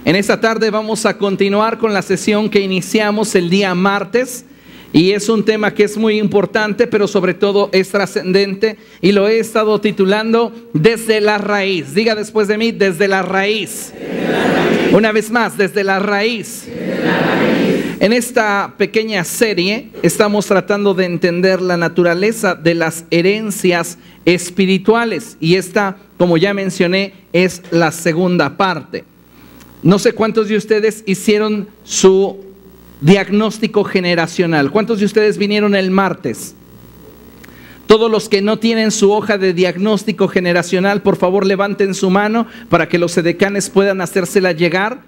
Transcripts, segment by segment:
En esta tarde vamos a continuar con la sesión que iniciamos el día martes y es un tema que es muy importante, pero sobre todo es trascendente y lo he estado titulando Desde la Raíz. Diga después de mí, desde la raíz. Una vez más, desde la raíz. En esta pequeña serie estamos tratando de entender la naturaleza de las herencias espirituales y esta, como ya mencioné, es la segunda parte. No sé cuántos de ustedes hicieron su diagnóstico generacional. ¿Cuántos de ustedes vinieron el martes? Todos los que no tienen su hoja de diagnóstico generacional, por favor levanten su mano para que los edecanes puedan hacérsela llegar.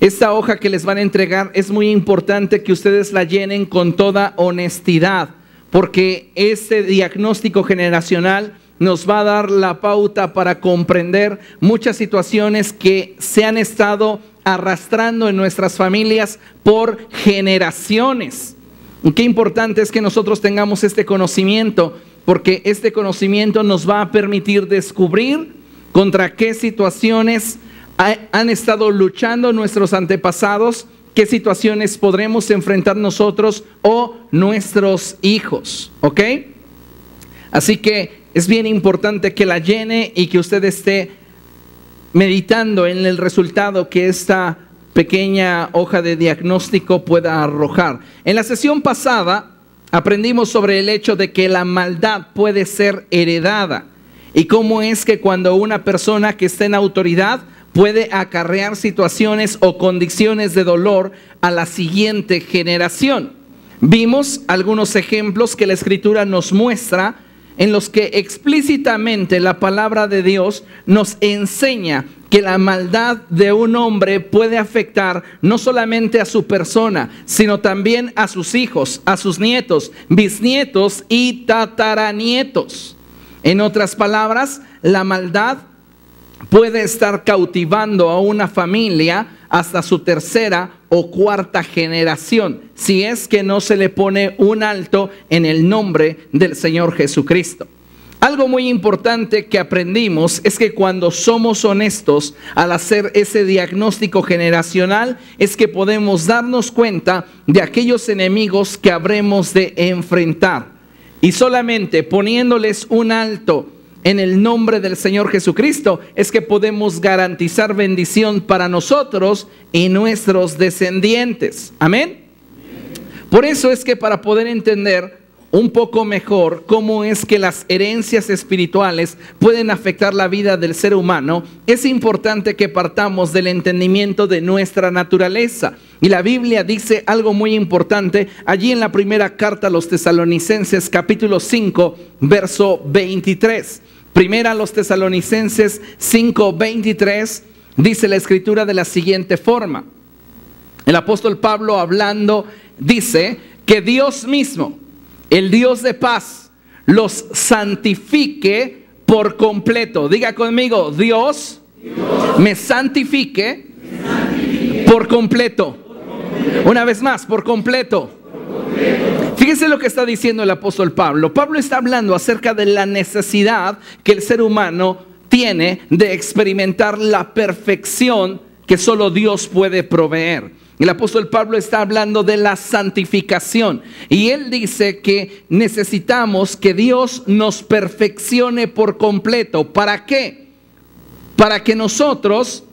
Esta hoja que les van a entregar es muy importante que ustedes la llenen con toda honestidad, porque este diagnóstico generacional nos va a dar la pauta para comprender muchas situaciones que se han estado arrastrando en nuestras familias por generaciones. Y qué importante es que nosotros tengamos este conocimiento, porque este conocimiento nos va a permitir descubrir contra qué situaciones han estado luchando nuestros antepasados, qué situaciones podremos enfrentar nosotros o nuestros hijos, ¿ok? Así que es bien importante que la llene y que usted esté meditando en el resultado que esta pequeña hoja de diagnóstico pueda arrojar. En la sesión pasada aprendimos sobre el hecho de que la maldad puede ser heredada y cómo es que cuando una persona que está en autoridad puede acarrear situaciones o condiciones de dolor a la siguiente generación. Vimos algunos ejemplos que la Escritura nos muestra en los que explícitamente la palabra de Dios nos enseña que la maldad de un hombre puede afectar no solamente a su persona, sino también a sus hijos, a sus nietos, bisnietos y tataranietos. En otras palabras, la maldad puede estar cautivando a una familia hasta su tercera o cuarta generación, si es que no se le pone un alto en el nombre del Señor Jesucristo. Algo muy importante que aprendimos es que cuando somos honestos al hacer ese diagnóstico generacional, es que podemos darnos cuenta de aquellos enemigos que habremos de enfrentar. Y solamente poniéndoles un alto en el nombre del Señor Jesucristo es que podemos garantizar bendición para nosotros y nuestros descendientes. Amén. Por eso es que para poder entender un poco mejor cómo es que las herencias espirituales pueden afectar la vida del ser humano, es importante que partamos del entendimiento de nuestra naturaleza. Y la Biblia dice algo muy importante allí en la primera carta a los Tesalonicenses, capítulo 5, verso 23. Primera a los Tesalonicenses 5:23 dice la Escritura de la siguiente forma. El apóstol Pablo hablando dice que Dios mismo, el Dios de paz, los santifique por completo. Diga conmigo, Dios me santifique por completo. Una vez más, por completo. Fíjese lo que está diciendo el apóstol Pablo. Pablo está hablando acerca de la necesidad que el ser humano tiene de experimentar la perfección que solo Dios puede proveer. El apóstol Pablo está hablando de la santificación y él dice que necesitamos que Dios nos perfeccione por completo. ¿Para qué? Para que nosotros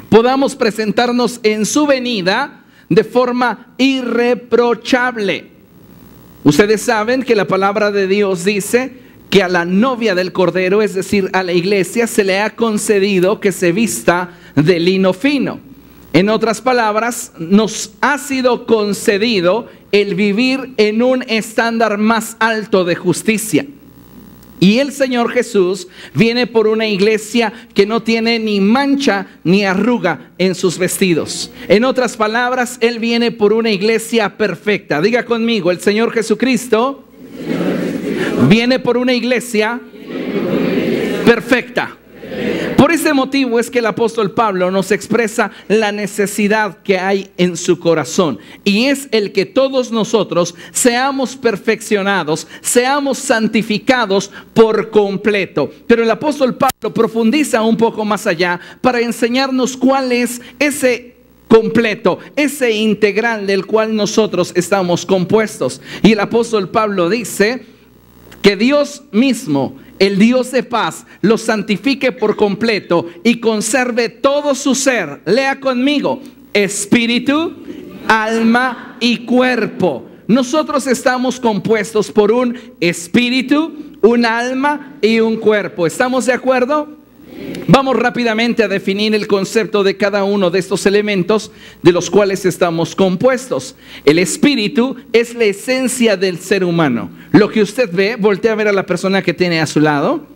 podamos presentarnos en su venida de forma irreprochable. Ustedes saben que la palabra de Dios dice que a la novia del Cordero, es decir, a la iglesia, se le ha concedido que se vista de lino fino. En otras palabras, nos ha sido concedido el vivir en un estándar más alto de justicia. Y el Señor Jesús viene por una iglesia que no tiene ni mancha ni arruga en sus vestidos. En otras palabras, Él viene por una iglesia perfecta. Diga conmigo, el Señor Jesucristo viene por una iglesia perfecta. Por ese motivo es que el apóstol Pablo nos expresa la necesidad que hay en su corazón, y es el que todos nosotros seamos perfeccionados, seamos santificados por completo. Pero el apóstol Pablo profundiza un poco más allá para enseñarnos cuál es ese completo, ese integral del cual nosotros estamos compuestos. Y el apóstol Pablo dice que Dios mismo, el Dios de paz, los santifique por completo y conserve todo su ser. Lea conmigo: espíritu, alma y cuerpo. Nosotros estamos compuestos por un espíritu, un alma y un cuerpo. ¿Estamos de acuerdo? Vamos rápidamente a definir el concepto de cada uno de estos elementos de los cuales estamos compuestos. El espíritu es la esencia del ser humano. Lo que usted ve, voltea a ver a la persona que tiene a su lado.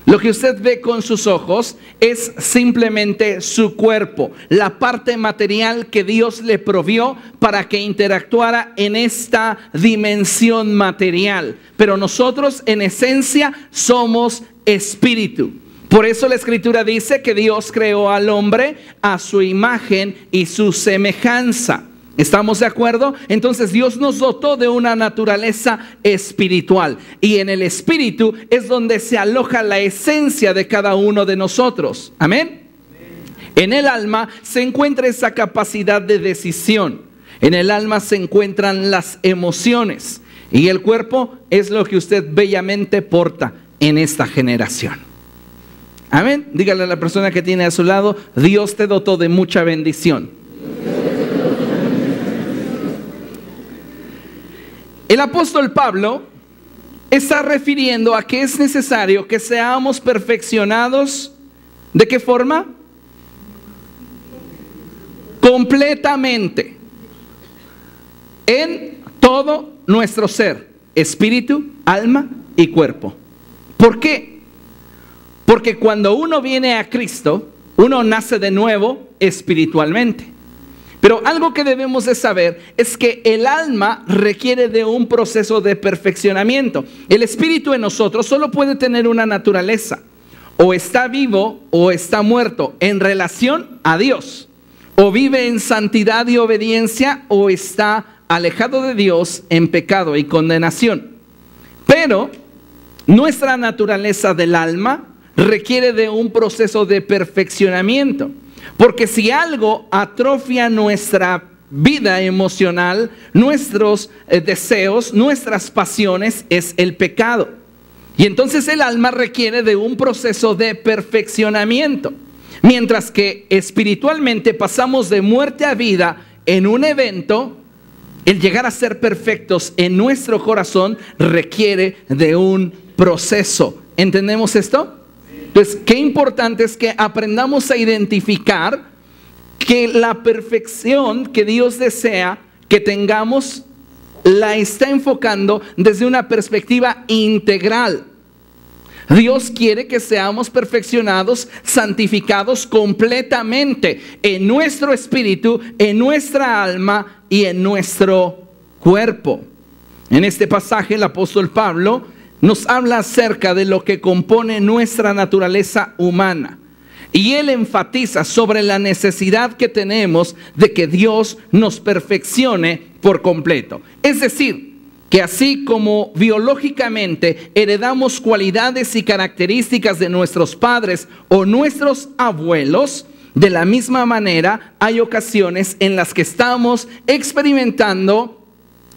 Lo que usted ve con sus ojos es simplemente su cuerpo, la parte material que Dios le proveyó para que interactuara en esta dimensión material. Pero nosotros en esencia somos espíritu. Por eso la Escritura dice que Dios creó al hombre a su imagen y su semejanza. ¿Estamos de acuerdo? Entonces Dios nos dotó de una naturaleza espiritual, y en el espíritu es donde se aloja la esencia de cada uno de nosotros. Amén. En el alma se encuentra esa capacidad de decisión. En el alma se encuentran las emociones, y el cuerpo es lo que usted bellamente porta en esta generación. Amén. Dígale a la persona que tiene a su lado: Dios te dotó de mucha bendición. El apóstol Pablo está refiriendo a que es necesario que seamos perfeccionados. ¿De qué forma? Completamente. En todo nuestro ser, espíritu, alma y cuerpo. ¿Por qué? Porque cuando uno viene a Cristo, uno nace de nuevo espiritualmente. Pero algo que debemos de saber es que el alma requiere de un proceso de perfeccionamiento. El espíritu en nosotros solo puede tener una naturaleza: o está vivo o está muerto en relación a Dios, o vive en santidad y obediencia, o está alejado de Dios en pecado y condenación. Pero nuestra naturaleza del alma requiere de un proceso de perfeccionamiento, porque si algo atrofia nuestra vida emocional, nuestros deseos, nuestras pasiones, es el pecado. Y entonces el alma requiere de un proceso de perfeccionamiento, mientras que espiritualmente pasamos de muerte a vida en un evento. El llegar a ser perfectos en nuestro corazón requiere de un proceso. ¿Entendemos esto? Entonces, qué importante es que aprendamos a identificar que la perfección que Dios desea que tengamos la está enfocando desde una perspectiva integral. Dios quiere que seamos perfeccionados, santificados completamente en nuestro espíritu, en nuestra alma y en nuestro cuerpo. En este pasaje el apóstol Pablo nos habla acerca de lo que compone nuestra naturaleza humana, y él enfatiza sobre la necesidad que tenemos de que Dios nos perfeccione por completo. Es decir, que así como biológicamente heredamos cualidades y características de nuestros padres o nuestros abuelos, de la misma manera hay ocasiones en las que estamos experimentando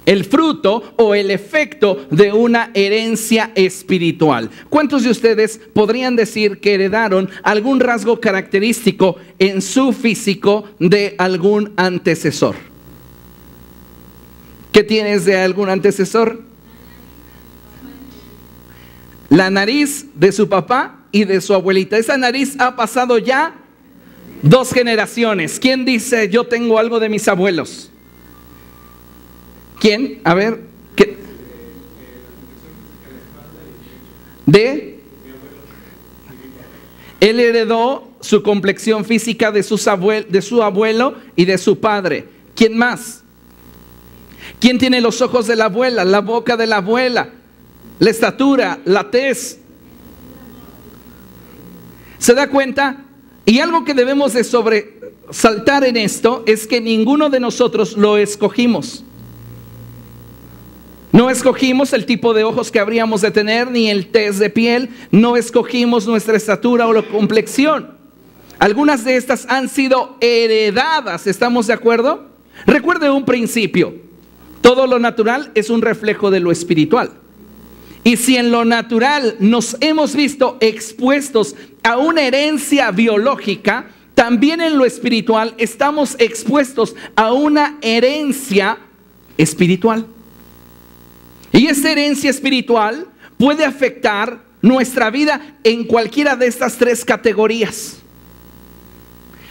el fruto o el efecto de una herencia espiritual. ¿Cuántos de ustedes podrían decir que heredaron algún rasgo característico en su físico de algún antecesor? ¿Qué tienes de algún antecesor? La nariz de su papá y de su abuelita. Esa nariz ha pasado ya 2 generaciones. ¿Quién dice yo tengo algo de mis abuelos? ¿Quién? A ver, ¿qué? Él heredó su complexión física de su abuelo y de su padre. ¿Quién más? ¿Quién tiene los ojos de la abuela, la boca de la abuela, la estatura, la tez? ¿Se da cuenta? Y algo que debemos de sobresaltar en esto es que ninguno de nosotros lo escogimos. No escogimos el tipo de ojos que habríamos de tener, ni el tez de piel. No escogimos nuestra estatura o la complexión. Algunas de estas han sido heredadas, ¿estamos de acuerdo? Recuerde un principio: todo lo natural es un reflejo de lo espiritual. Y si en lo natural nos hemos visto expuestos a una herencia biológica, también en lo espiritual estamos expuestos a una herencia espiritual. Y esta herencia espiritual puede afectar nuestra vida en cualquiera de estas tres categorías.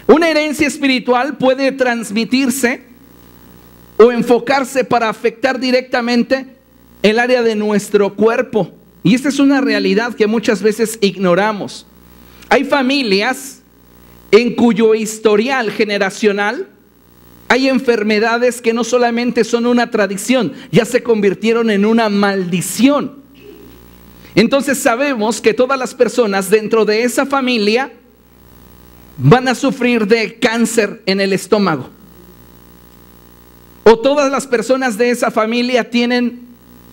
Una herencia espiritual puede transmitirse o enfocarse para afectar directamente el área de nuestro cuerpo. Y esta es una realidad que muchas veces ignoramos. Hay familias en cuyo historial generacional hay enfermedades que no solamente son una tradición, ya se convirtieron en una maldición. Entonces sabemos que todas las personas dentro de esa familia van a sufrir de cáncer en el estómago. O todas las personas de esa familia tienen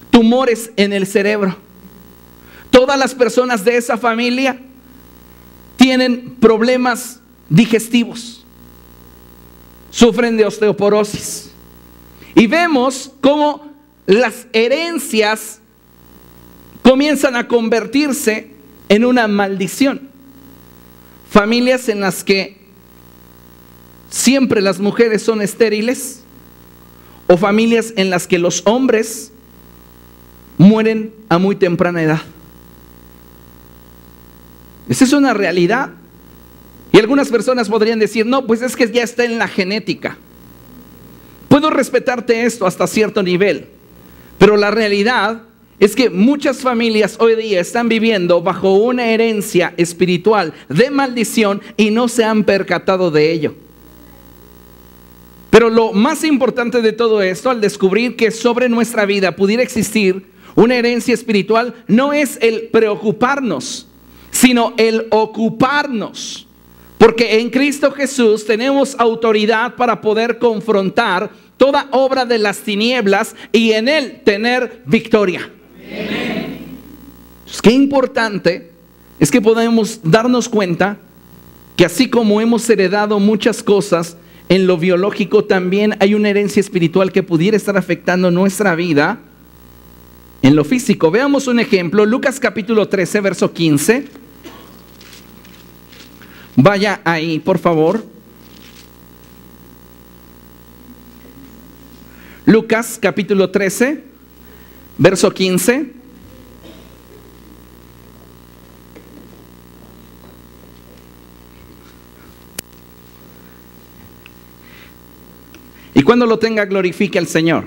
tumores en el cerebro. Todas las personas de esa familia tienen problemas digestivos. Sufren de osteoporosis. Y vemos cómo las herencias comienzan a convertirse en una maldición. Familias en las que siempre las mujeres son estériles, o familias en las que los hombres mueren a muy temprana edad. Esa es una realidad. Y algunas personas podrían decir: no, pues es que ya está en la genética. Puedo respetarte esto hasta cierto nivel, pero la realidad es que muchas familias hoy día están viviendo bajo una herencia espiritual de maldición y no se han percatado de ello. Pero lo más importante de todo esto, al descubrir que sobre nuestra vida pudiera existir una herencia espiritual, no es el preocuparnos, sino el ocuparnos. Porque en Cristo Jesús tenemos autoridad para poder confrontar toda obra de las tinieblas y en Él tener victoria. Entonces, qué importante es que podamos darnos cuenta que así como hemos heredado muchas cosas en lo biológico, también hay una herencia espiritual que pudiera estar afectando nuestra vida en lo físico. Veamos un ejemplo, Lucas capítulo 13, verso 15. Vaya ahí, por favor. Lucas capítulo 13, verso 15. Y cuando lo tenga, glorifique al Señor.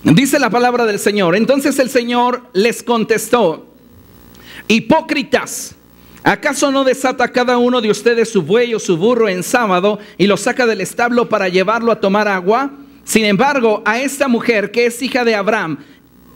Dice la palabra del Señor: entonces el Señor les contestó: hipócritas, ¿acaso no desata cada uno de ustedes su buey o su burro en sábado y lo saca del establo para llevarlo a tomar agua? Sin embargo, a esta mujer que es hija de Abraham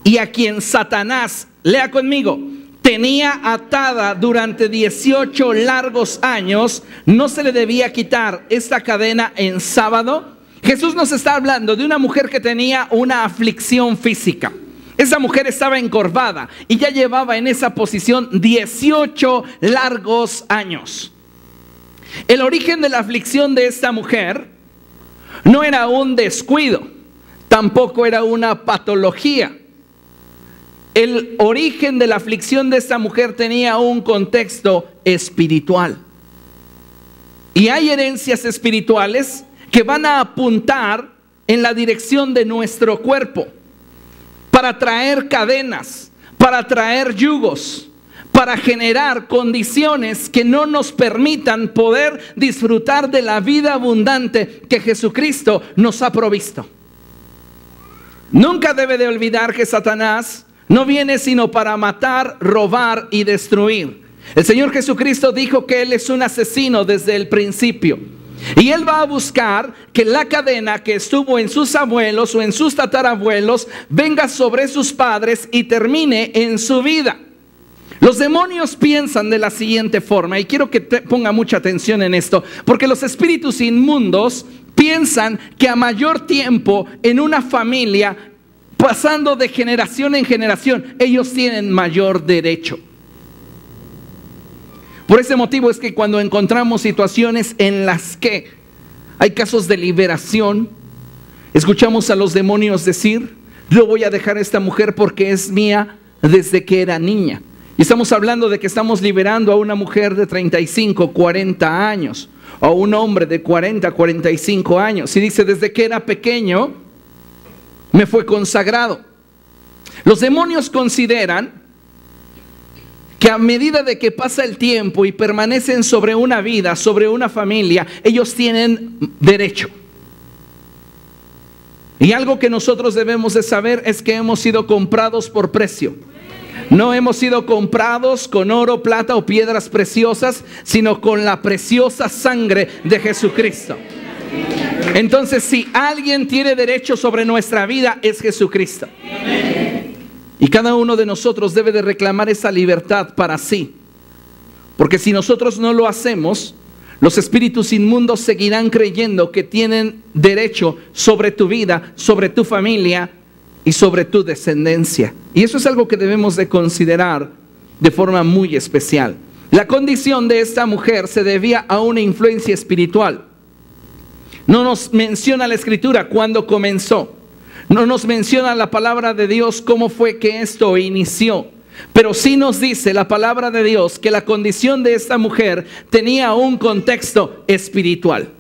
y a quien Satanás, lea conmigo, tenía atada durante 18 largos años, ¿no se le debía quitar esta cadena en sábado? Jesús nos está hablando de una mujer que tenía una aflicción física. Esa mujer estaba encorvada y ya llevaba en esa posición 18 largos años. El origen de la aflicción de esta mujer no era un descuido, tampoco era una patología. El origen de la aflicción de esta mujer tenía un contexto espiritual. Y hay herencias espirituales que van a apuntar en la dirección de nuestro cuerpo para traer cadenas, para traer yugos, para generar condiciones que no nos permitan poder disfrutar de la vida abundante que Jesucristo nos ha provisto. Nunca debe de olvidar que Satanás no viene sino para matar, robar y destruir. El Señor Jesucristo dijo que Él es un asesino desde el principio. Y él va a buscar que la cadena que estuvo en sus abuelos o en sus tatarabuelos venga sobre sus padres y termine en su vida. Los demonios piensan de la siguiente forma, y quiero que ponga mucha atención en esto, porque los espíritus inmundos piensan que a mayor tiempo en una familia, pasando de generación en generación, ellos tienen mayor derecho. Por ese motivo es que cuando encontramos situaciones en las que hay casos de liberación, escuchamos a los demonios decir: yo voy a dejar a esta mujer porque es mía desde que era niña. Y estamos hablando de que estamos liberando a una mujer de 35, 40 años, o a un hombre de 40, 45 años. Y dice: desde que era pequeño me fue consagrado. Los demonios consideran que a medida de que pasa el tiempo y permanecen sobre una vida, sobre una familia, ellos tienen derecho. Y algo que nosotros debemos de saber es que hemos sido comprados por precio. No hemos sido comprados con oro, plata o piedras preciosas, sino con la preciosa sangre de Jesucristo. Entonces, si alguien tiene derecho sobre nuestra vida, es Jesucristo. Y cada uno de nosotros debe de reclamar esa libertad para sí. Porque si nosotros no lo hacemos, los espíritus inmundos seguirán creyendo que tienen derecho sobre tu vida, sobre tu familia y sobre tu descendencia. Y eso es algo que debemos de considerar de forma muy especial. La condición de esta mujer se debía a una influencia espiritual. No nos menciona la Escritura cuándo comenzó. No nos menciona la palabra de Dios cómo fue que esto inició. Pero sí nos dice la palabra de Dios que la condición de esta mujer tenía un contexto espiritual.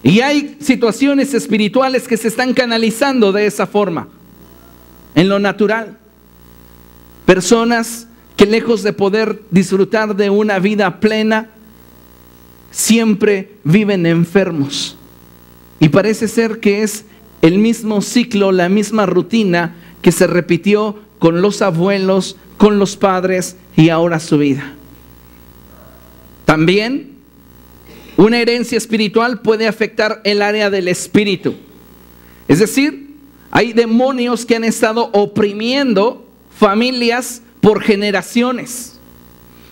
Y hay situaciones espirituales que se están canalizando de esa forma, en lo natural. Personas que lejos de poder disfrutar de una vida plena, siempre viven enfermos. Y parece ser que es el mismo ciclo, la misma rutina que se repitió con los abuelos, con los padres y ahora su vida. También una herencia espiritual puede afectar el área del espíritu. Es decir, hay demonios que han estado oprimiendo familias por generaciones.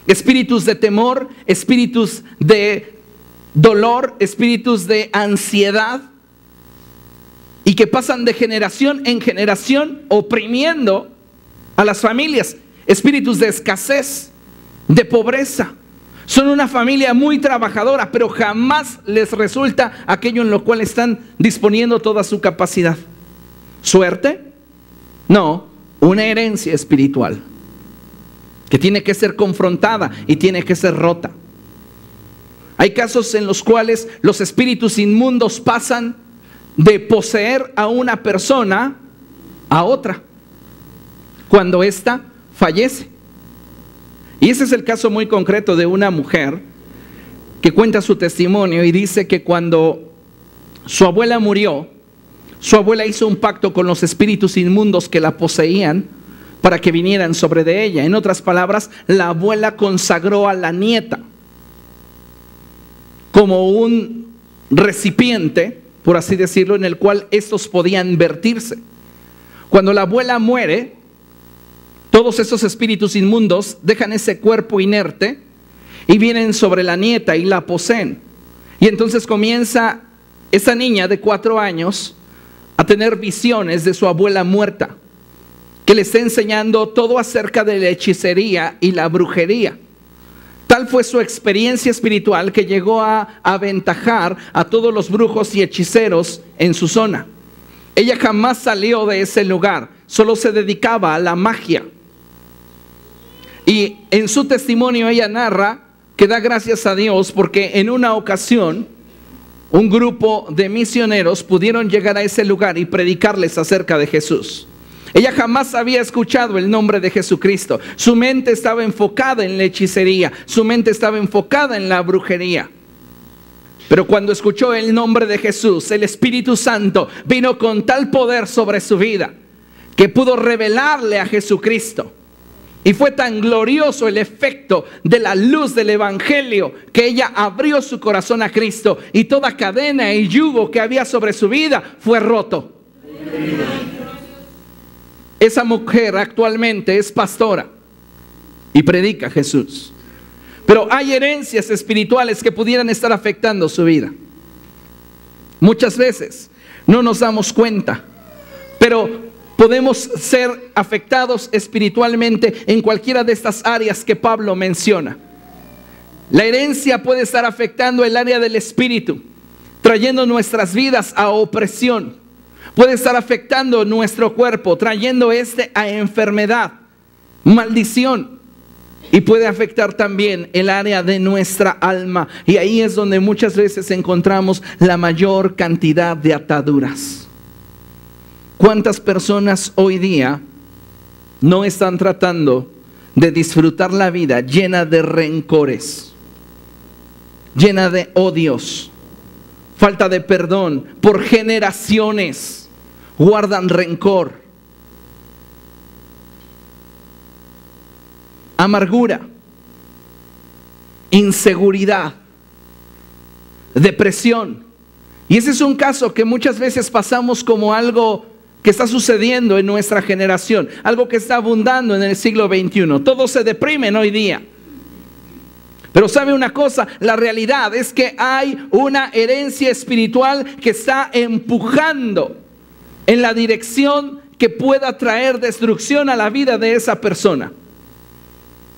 Espíritus de temor, espíritus de dolor, espíritus de ansiedad, y que pasan de generación en generación oprimiendo a las familias. Espíritus de escasez, de pobreza. Son una familia muy trabajadora, pero jamás les resulta aquello en lo cual están disponiendo toda su capacidad. ¿Suerte? No, una herencia espiritual que tiene que ser confrontada y tiene que ser rota. Hay casos en los cuales los espíritus inmundos pasan de poseer a una persona a otra cuando ésta fallece. Y ese es el caso muy concreto de una mujer que cuenta su testimonio y dice que cuando su abuela murió, su abuela hizo un pacto con los espíritus inmundos que la poseían para que vinieran sobre de ella. En otras palabras, la abuela consagró a la nieta como un recipiente, por así decirlo, en el cual estos podían vertirse. Cuando la abuela muere, todos esos espíritus inmundos dejan ese cuerpo inerte y vienen sobre la nieta y la poseen. Y entonces comienza esa niña de 4 años a tener visiones de su abuela muerta, que le está enseñando todo acerca de la hechicería y la brujería. Tal fue su experiencia espiritual que llegó a aventajar a todos los brujos y hechiceros en su zona. Ella jamás salió de ese lugar, solo se dedicaba a la magia. Y en su testimonio ella narra que da gracias a Dios porque en una ocasión un grupo de misioneros pudieron llegar a ese lugar y predicarles acerca de Jesús. Ella jamás había escuchado el nombre de Jesucristo. Su mente estaba enfocada en la hechicería, su mente estaba enfocada en la brujería. Pero cuando escuchó el nombre de Jesús, el Espíritu Santo vino con tal poder sobre su vida que pudo revelarle a Jesucristo. Y fue tan glorioso el efecto de la luz del Evangelio que ella abrió su corazón a Cristo y toda cadena y yugo que había sobre su vida fue roto. Esa mujer actualmente es pastora y predica a Jesús. Pero hay herencias espirituales que pudieran estar afectando su vida. Muchas veces no nos damos cuenta, pero podemos ser afectados espiritualmente en cualquiera de estas áreas que Pablo menciona. La herencia puede estar afectando el área del espíritu, trayendo nuestras vidas a opresión. Puede estar afectando nuestro cuerpo, trayendo a enfermedad, maldición. Y puede afectar también el área de nuestra alma. Y ahí es donde muchas veces encontramos la mayor cantidad de ataduras. ¿Cuántas personas hoy día no están tratando de disfrutar la vida llena de rencores, llena de odios, falta de perdón? Por generaciones guardan rencor, amargura, inseguridad, depresión. Y ese es un caso que muchas veces pasamos como algo que está sucediendo en nuestra generación, algo que está abundando en el siglo XXI. Todos se deprimen hoy día. Pero ¿sabe una cosa? La realidad es que hay una herencia espiritual que está empujando en la dirección que pueda traer destrucción a la vida de esa persona.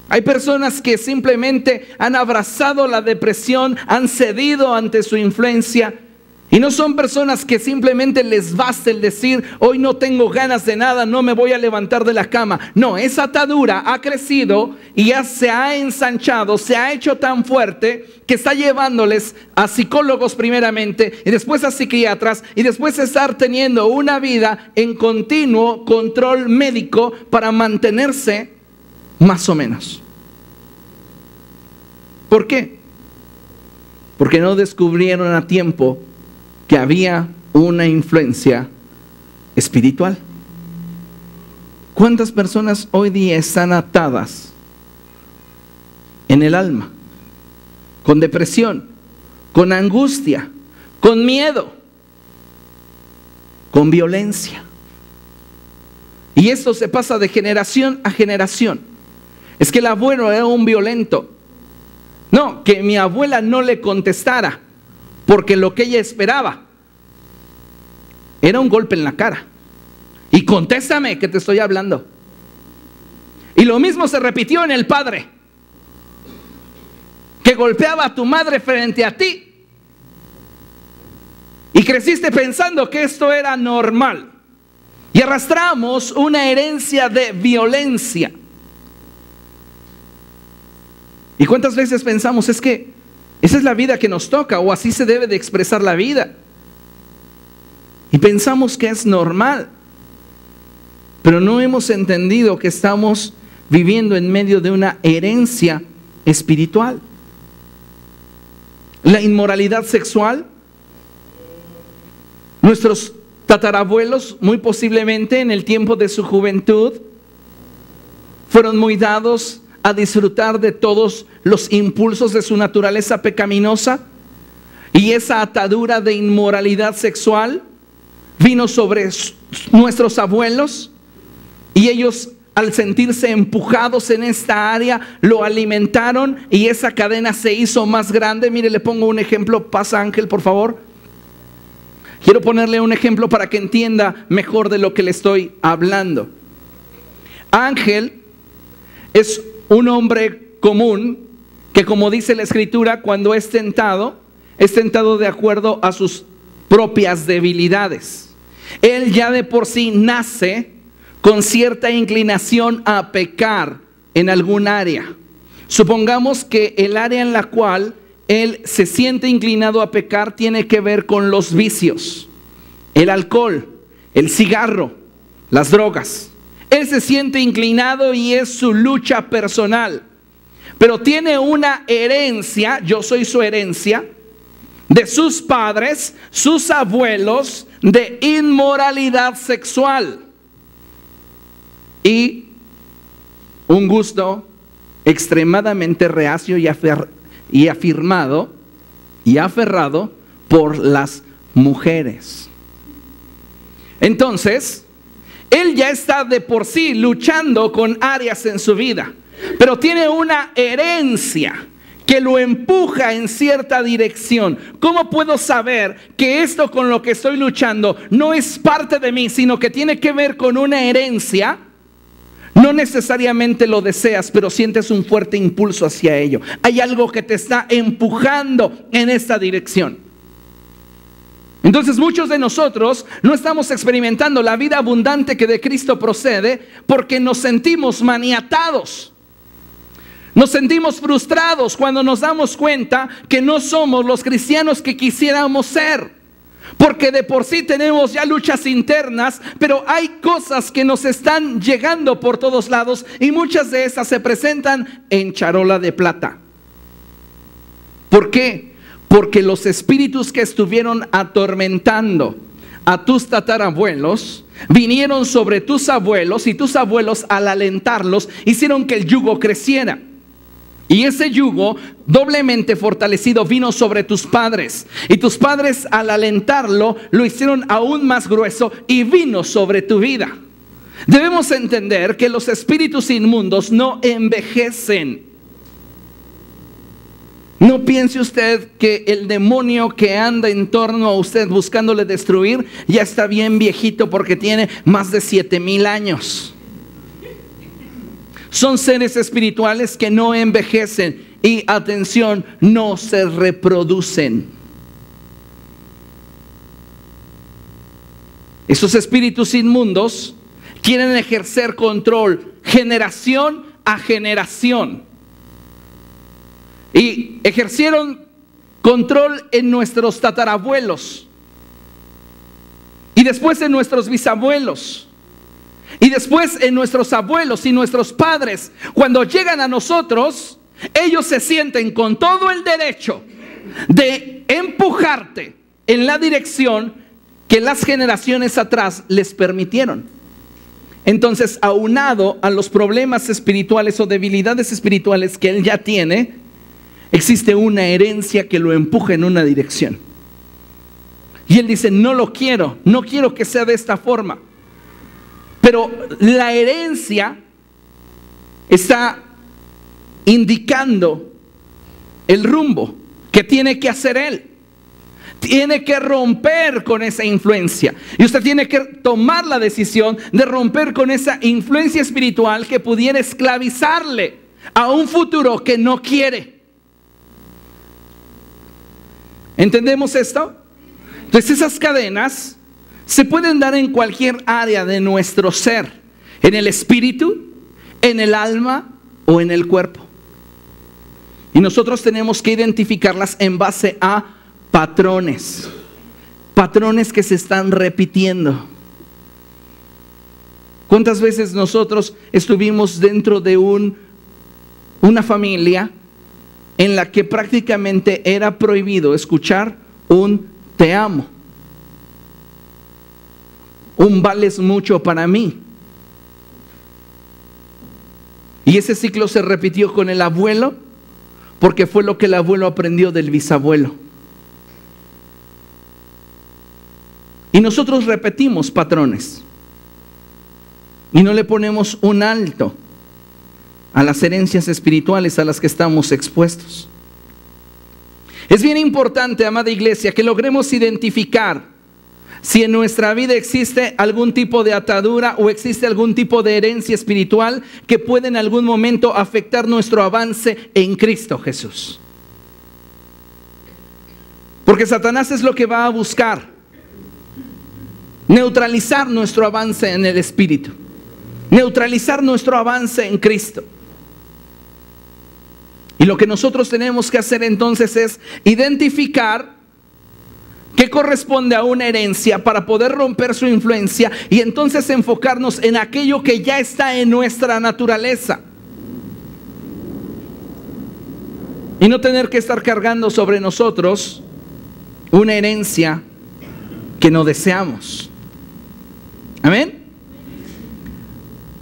Hay personas que simplemente han abrazado la depresión, han cedido ante su influencia. Y no son personas que simplemente les basta el decir, hoy no tengo ganas de nada, no me voy a levantar de la cama. No, esa atadura ha crecido y ya se ha ensanchado, se ha hecho tan fuerte que está llevándoles a psicólogos primeramente y después a psiquiatras y después estar teniendo una vida en continuo control médico para mantenerse más o menos. ¿Por qué? Porque no descubrieron a tiempo que había una influencia espiritual. ¿Cuántas personas hoy día están atadas en el alma? Con depresión, con angustia, con miedo, con violencia. Y esto se pasa de generación a generación. Es que el abuelo era un violento. No, que mi abuela no le contestara, porque lo que ella esperaba era un golpe en la cara. Y contéstame que te estoy hablando. Y lo mismo se repitió en el padre, que golpeaba a tu madre frente a ti. Y creciste pensando que esto era normal. Y arrastramos una herencia de violencia. ¿Y cuántas veces pensamos, es que esa es la vida que nos toca, o así se debe de expresar la vida? Y pensamos que es normal, pero no hemos entendido que estamos viviendo en medio de una herencia espiritual. La inmoralidad sexual, nuestros tatarabuelos muy posiblemente en el tiempo de su juventud fueron muy dados a disfrutar de todos los impulsos de su naturaleza pecaminosa, y esa atadura de inmoralidad sexual vino sobre nuestros abuelos, y ellos, al sentirse empujados en esta área, lo alimentaron y esa cadena se hizo más grande. Mire, le pongo un ejemplo. Pasa, Ángel, por favor. Quiero ponerle un ejemplo para que entienda mejor de lo que le estoy hablando. Ángel es un hombre común que, como dice la Escritura, cuando es tentado de acuerdo a sus propias debilidades. Él ya de por sí nace con cierta inclinación a pecar en algún área. Supongamos que el área en la cual él se siente inclinado a pecar tiene que ver con los vicios, el alcohol, el cigarro, las drogas. Él se siente inclinado y es su lucha personal. Pero tiene una herencia, yo soy su herencia, de sus padres, sus abuelos, de inmoralidad sexual. Y un gusto extremadamente reacio y aferrado por las mujeres. Entonces, él ya está de por sí luchando con áreas en su vida, pero tiene una herencia que lo empuja en cierta dirección. ¿Cómo puedo saber que esto con lo que estoy luchando no es parte de mí, sino que tiene que ver con una herencia? No necesariamente lo deseas, pero sientes un fuerte impulso hacia ello. Hay algo que te está empujando en esta dirección. Entonces muchos de nosotros no estamos experimentando la vida abundante que de Cristo procede porque nos sentimos maniatados. Nos sentimos frustrados cuando nos damos cuenta que no somos los cristianos que quisiéramos ser. Porque de por sí tenemos ya luchas internas, pero hay cosas que nos están llegando por todos lados y muchas de esas se presentan en charola de plata. ¿Por qué? Porque los espíritus que estuvieron atormentando a tus tatarabuelos vinieron sobre tus abuelos, y tus abuelos, al alentarlos, hicieron que el yugo creciera. Y ese yugo doblemente fortalecido vino sobre tus padres. Y tus padres, al alentarlo, lo hicieron aún más grueso y vino sobre tu vida. Debemos entender que los espíritus inmundos no envejecen. No piense usted que el demonio que anda en torno a usted buscándole destruir ya está bien viejito porque tiene más de 7,000 años. Son seres espirituales que no envejecen y, atención, no se reproducen. Esos espíritus inmundos quieren ejercer control generación a generación. Y ejercieron control en nuestros tatarabuelos. Y después en nuestros bisabuelos. Y después en nuestros abuelos y nuestros padres. Cuando llegan a nosotros, ellos se sienten con todo el derecho de empujarte en la dirección que las generaciones atrás les permitieron. Entonces, aunado a los problemas espirituales o debilidades espirituales que él ya tiene, existe una herencia que lo empuja en una dirección. Y él dice, no lo quiero, no quiero que sea de esta forma. Pero la herencia está indicando el rumbo que tiene que hacer él. Tiene que romper con esa influencia. Y usted tiene que tomar la decisión de romper con esa influencia espiritual que pudiera esclavizarle a un futuro que no quiere. ¿Entendemos esto? Entonces esas cadenas se pueden dar en cualquier área de nuestro ser, en el espíritu, en el alma o en el cuerpo. Y nosotros tenemos que identificarlas en base a patrones que se están repitiendo. ¿Cuántas veces nosotros estuvimos dentro de una familia en la que prácticamente era prohibido escuchar un te amo? Un vales mucho para mí. Y ese ciclo se repitió con el abuelo, porque fue lo que el abuelo aprendió del bisabuelo. Y nosotros repetimos patrones. Y no le ponemos un alto a las herencias espirituales a las que estamos expuestos. Es bien importante, amada iglesia, que logremos identificar si en nuestra vida existe algún tipo de atadura o existe algún tipo de herencia espiritual que puede en algún momento afectar nuestro avance en Cristo Jesús. Porque Satanás es lo que va a buscar: neutralizar nuestro avance en el Espíritu, neutralizar nuestro avance en Cristo. Y lo que nosotros tenemos que hacer entonces es identificar qué corresponde a una herencia para poder romper su influencia y entonces enfocarnos en aquello que ya está en nuestra naturaleza. Y no tener que estar cargando sobre nosotros una herencia que no deseamos. Amén.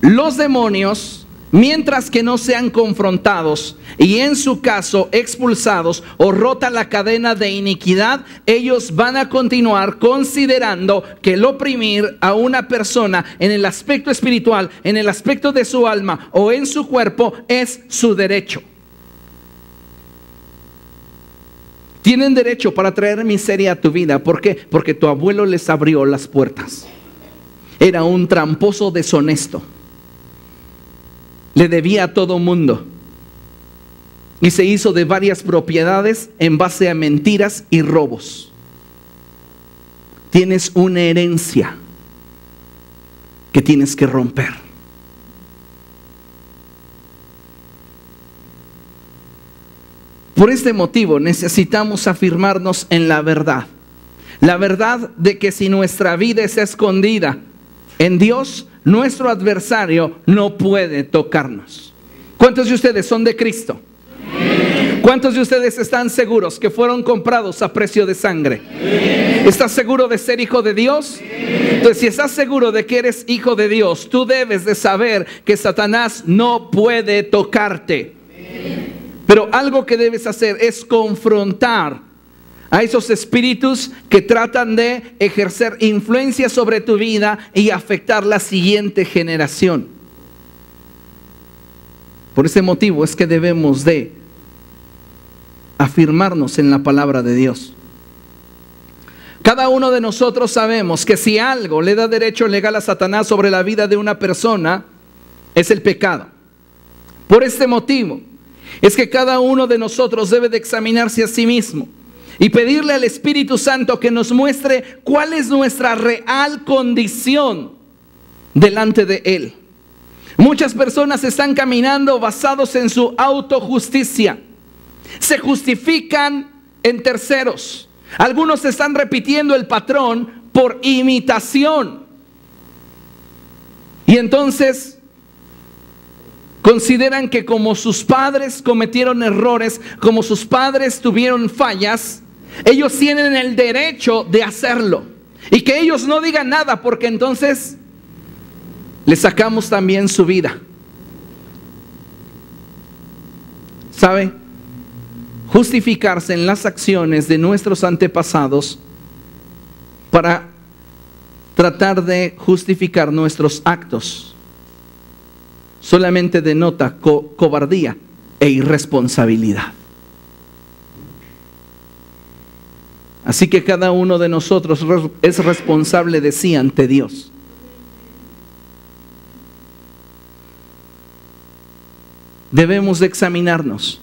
Los demonios mientras que no sean confrontados y en su caso expulsados o rota la cadena de iniquidad, ellos van a continuar considerando que el oprimir a una persona en el aspecto espiritual, en el aspecto de su alma o en su cuerpo es su derecho. Tienen derecho para traer miseria a tu vida. ¿Por qué? Porque tu abuelo les abrió las puertas. Era un tramposo deshonesto. Le debía a todo mundo. Y se hizo de varias propiedades en base a mentiras y robos. Tienes una herencia que tienes que romper. Por este motivo necesitamos afirmarnos en la verdad. La verdad de que si nuestra vida está escondida en Dios, nuestro adversario no puede tocarnos. ¿Cuántos de ustedes son de Cristo? ¿Cuántos de ustedes están seguros que fueron comprados a precio de sangre? ¿Estás seguro de ser hijo de Dios? Entonces, si estás seguro de que eres hijo de Dios, tú debes de saber que Satanás no puede tocarte. Pero algo que debes hacer es confrontar a esos espíritus que tratan de ejercer influencia sobre tu vida y afectar la siguiente generación. Por ese motivo es que debemos de afirmarnos en la palabra de Dios. Cada uno de nosotros sabemos que si algo le da derecho legal a Satanás sobre la vida de una persona, es el pecado. Por este motivo es que cada uno de nosotros debe de examinarse a sí mismo y pedirle al Espíritu Santo que nos muestre cuál es nuestra real condición delante de Él. Muchas personas están caminando basados en su autojusticia. Se justifican en terceros. Algunos están repitiendo el patrón por imitación. Y entonces consideran que como sus padres cometieron errores, como sus padres tuvieron fallas, ellos tienen el derecho de hacerlo. Y que ellos no digan nada, porque entonces les sacamos también su vida. ¿Sabe? Justificarse en las acciones de nuestros antepasados para tratar de justificar nuestros actos solamente denota cobardía e irresponsabilidad. Así que cada uno de nosotros es responsable de sí ante Dios. Debemos de examinarnos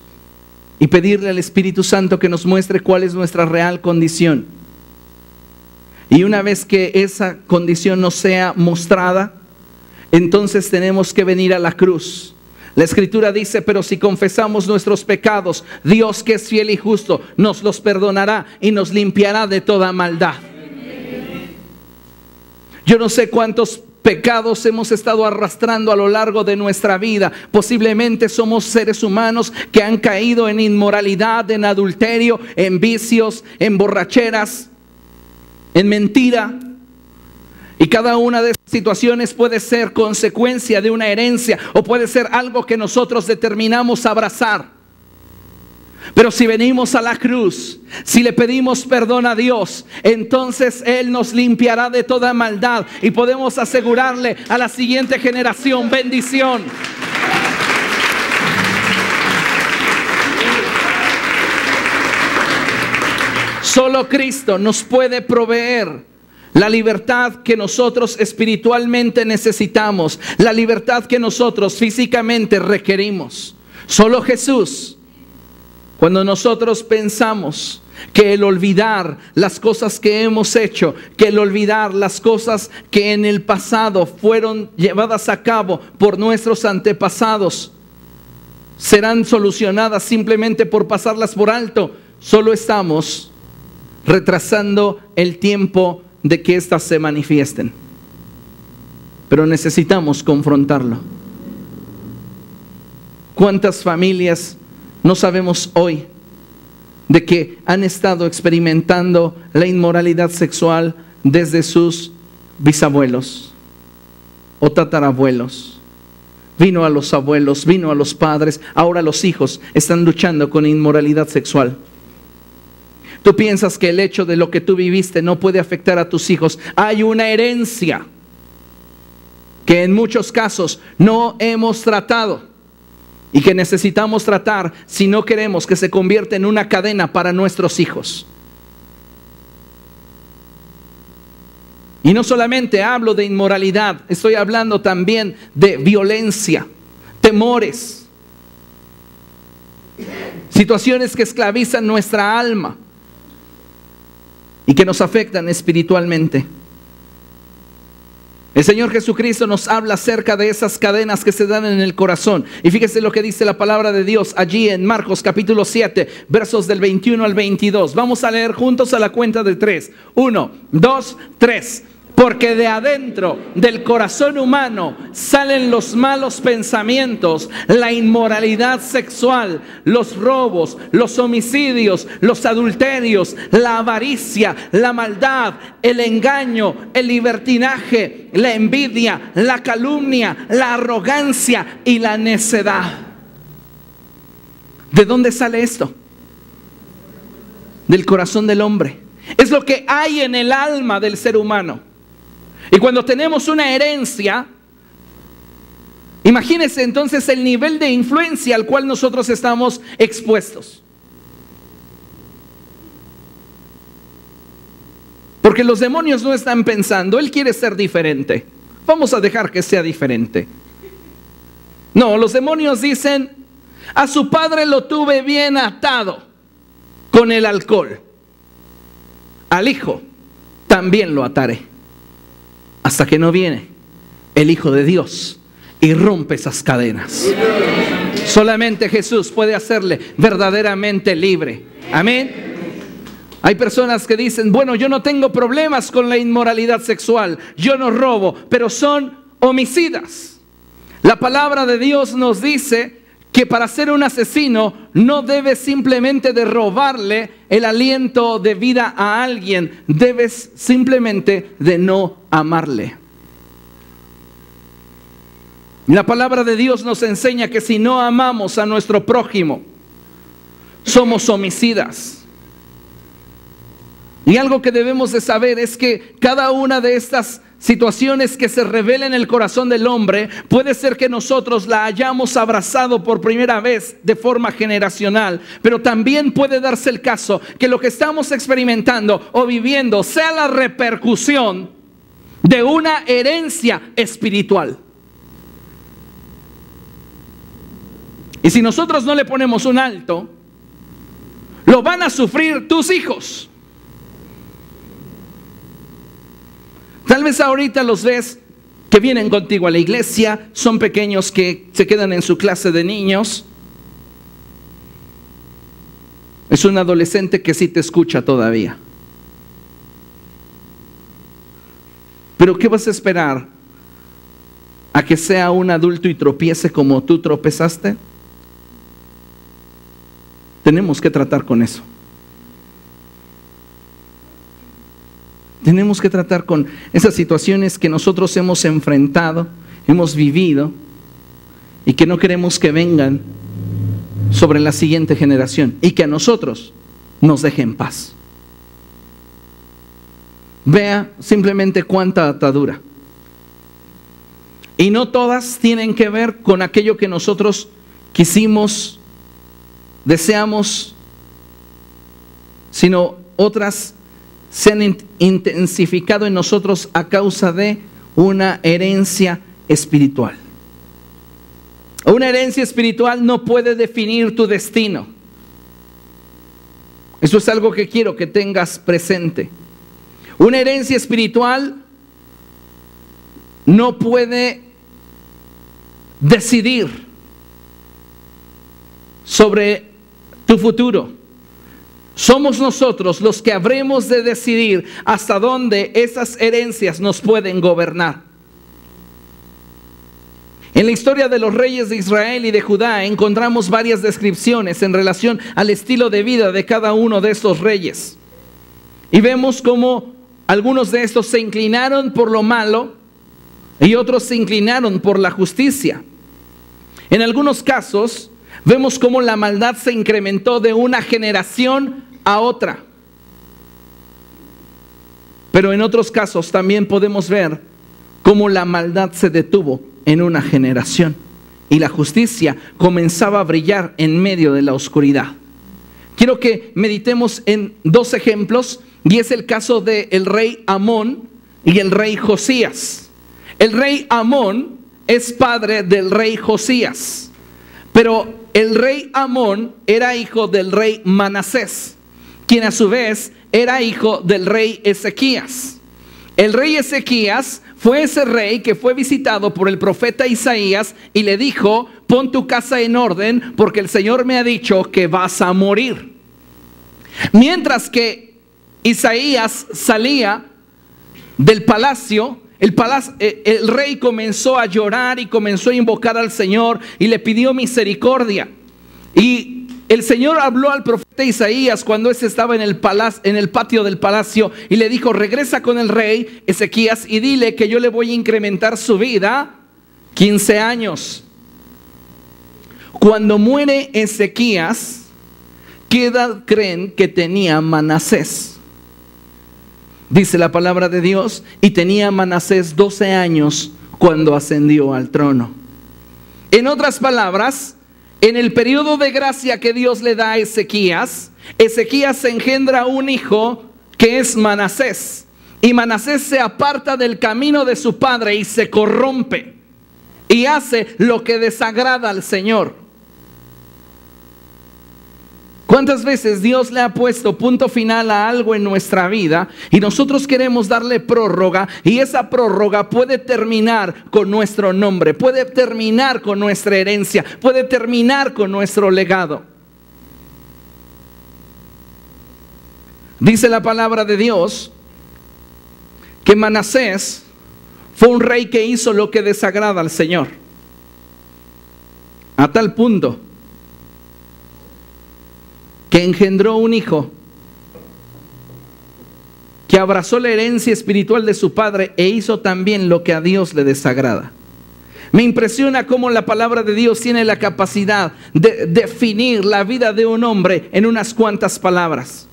y pedirle al Espíritu Santo que nos muestre cuál es nuestra real condición. Y una vez que esa condición nos sea mostrada, entonces tenemos que venir a la cruz. La Escritura dice: pero si confesamos nuestros pecados, Dios, que es fiel y justo, nos los perdonará y nos limpiará de toda maldad. Yo no sé cuántos pecados hemos estado arrastrando a lo largo de nuestra vida. Posiblemente somos seres humanos que han caído en inmoralidad, en adulterio, en vicios, en borracheras, en mentira. Y cada una de estas situaciones puede ser consecuencia de una herencia o puede ser algo que nosotros determinamos abrazar. Pero si venimos a la cruz, si le pedimos perdón a Dios, entonces Él nos limpiará de toda maldad y podemos asegurarle a la siguiente generación bendición. Solo Cristo nos puede proveer la libertad que nosotros espiritualmente necesitamos, la libertad que nosotros físicamente requerimos. Solo Jesús. Cuando nosotros pensamos que el olvidar las cosas que hemos hecho, que el olvidar las cosas que en el pasado fueron llevadas a cabo por nuestros antepasados, serán solucionadas simplemente por pasarlas por alto, solo estamos retrasando el tiempo de que éstas se manifiesten. Pero necesitamos confrontarlo. ¿Cuántas familias no sabemos hoy de que han estado experimentando la inmoralidad sexual desde sus bisabuelos o tatarabuelos? vino a los abuelos, vino a los padres, ahora los hijos están luchando con inmoralidad sexual. Tú piensas que el hecho de lo que tú viviste no puede afectar a tus hijos. Hay una herencia que en muchos casos no hemos tratado y que necesitamos tratar si no queremos que se convierta en una cadena para nuestros hijos. Y no solamente hablo de inmoralidad, estoy hablando también de violencia, temores, situaciones que esclavizan nuestra alma y que nos afectan espiritualmente. El Señor Jesucristo nos habla acerca de esas cadenas que se dan en el corazón. Y fíjese lo que dice la palabra de Dios allí en Marcos capítulo 7, versos del 21 al 22. Vamos a leer juntos a la cuenta de 3. 1, 2, 3. Porque de adentro del corazón humano salen los malos pensamientos, la inmoralidad sexual, los robos, los homicidios, los adulterios, la avaricia, la maldad, el engaño, el libertinaje, la envidia, la calumnia, la arrogancia y la necedad. ¿De dónde sale esto? Del corazón del hombre. Es lo que hay en el alma del ser humano. Y cuando tenemos una herencia, imagínense entonces el nivel de influencia al cual nosotros estamos expuestos. Porque los demonios no están pensando, él quiere ser diferente, vamos a dejar que sea diferente. No, los demonios dicen, a su padre lo tuve bien atado con el alcohol, al hijo también lo ataré. Hasta que no viene el Hijo de Dios y rompe esas cadenas. Solamente Jesús puede hacerle verdaderamente libre. Amén. Hay personas que dicen, bueno, yo no tengo problemas con la inmoralidad sexual, yo no robo, pero son homicidas. La palabra de Dios nos dice que para ser un asesino no debes simplemente de robarle el aliento de vida a alguien, debes simplemente de no amarle. La palabra de Dios nos enseña que si no amamos a nuestro prójimo, somos homicidas. Y algo que debemos de saber es que cada una de estas situaciones que se revelan en el corazón del hombre, puede ser que nosotros la hayamos abrazado por primera vez de forma generacional, pero también puede darse el caso que lo que estamos experimentando o viviendo sea la repercusión de una herencia espiritual. Y si nosotros no le ponemos un alto, lo van a sufrir tus hijos. Tal vez ahorita los ves que vienen contigo a la iglesia, son pequeños que se quedan en su clase de niños. Es un adolescente que sí te escucha todavía. Pero ¿qué vas a esperar? ¿A que sea un adulto y tropiece como tú tropezaste? Tenemos que tratar con eso. Tenemos que tratar con esas situaciones que nosotros hemos enfrentado, hemos vivido y que no queremos que vengan sobre la siguiente generación y que a nosotros nos dejen en paz. Vea simplemente cuánta atadura. Y no todas tienen que ver con aquello que nosotros quisimos, deseamos, sino otras se han intensificado en nosotros a causa de una herencia espiritual. Una herencia espiritual no puede definir tu destino. Eso es algo que quiero que tengas presente. Una herencia espiritual no puede decidir sobre tu futuro. Somos nosotros los que habremos de decidir hasta dónde esas herencias nos pueden gobernar. En la historia de los reyes de Israel y de Judá encontramos varias descripciones en relación al estilo de vida de cada uno de estos reyes. Y vemos cómo algunos de estos se inclinaron por lo malo y otros se inclinaron por la justicia. En algunos casos vemos cómo la maldad se incrementó de una generación a otra. Pero en otros casos también podemos ver cómo la maldad se detuvo en una generación y la justicia comenzaba a brillar en medio de la oscuridad. Quiero que meditemos en dos ejemplos, y es el caso del rey Amón y el rey Josías. El rey Amón es padre del rey Josías, pero el rey Amón era hijo del rey Manasés, quien a su vez era hijo del rey Ezequías. El rey Ezequías fue ese rey que fue visitado por el profeta Isaías y le dijo: pon tu casa en orden porque el Señor me ha dicho que vas a morir. Mientras que Isaías salía del palacio, el rey comenzó a llorar y comenzó a invocar al Señor y le pidió misericordia. Y el Señor habló al profeta Isaías cuando éste estaba en el patio del palacio y le dijo: regresa con el rey Ezequías y dile que yo le voy a incrementar su vida 15 años. Cuando muere Ezequías, ¿qué edad creen que tenía Manasés? Dice la palabra de Dios, y tenía Manasés 12 años cuando ascendió al trono. En otras palabras, en el periodo de gracia que Dios le da a Ezequías, Ezequías engendra un hijo que es Manasés. Y Manasés se aparta del camino de su padre y se corrompe y hace lo que desagrada al Señor. ¿Cuántas veces Dios le ha puesto punto final a algo en nuestra vida y nosotros queremos darle prórroga, y esa prórroga puede terminar con nuestro nombre, puede terminar con nuestra herencia, puede terminar con nuestro legado? Dice la palabra de Dios que Manasés fue un rey que hizo lo que desagrada al Señor, a tal punto que engendró un hijo que abrazó la herencia espiritual de su padre e hizo también lo que a Dios le desagrada. Me impresiona cómo la palabra de Dios tiene la capacidad de definir la vida de un hombre en unas cuantas palabras.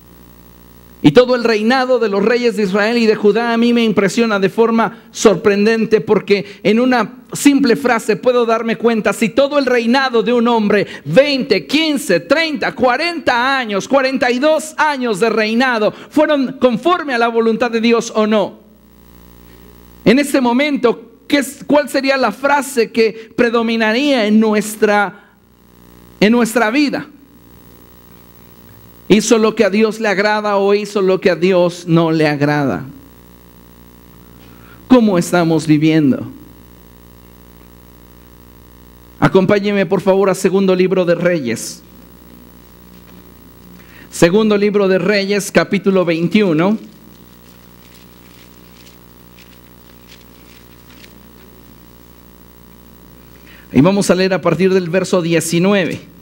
Y todo el reinado de los reyes de Israel y de Judá a mí me impresiona de forma sorprendente, porque en una simple frase puedo darme cuenta si todo el reinado de un hombre, 20, 15, 30, 40 años, 42 años de reinado, fueron conforme a la voluntad de Dios o no. En este momento, ¿cuál sería la frase que predominaría en nuestra vida? ¿Hizo lo que a Dios le agrada o hizo lo que a Dios no le agrada? ¿Cómo estamos viviendo? Acompáñeme por favor a Segundo Libro de Reyes. Segundo Libro de Reyes, capítulo 21. Y vamos a leer a partir del verso 19.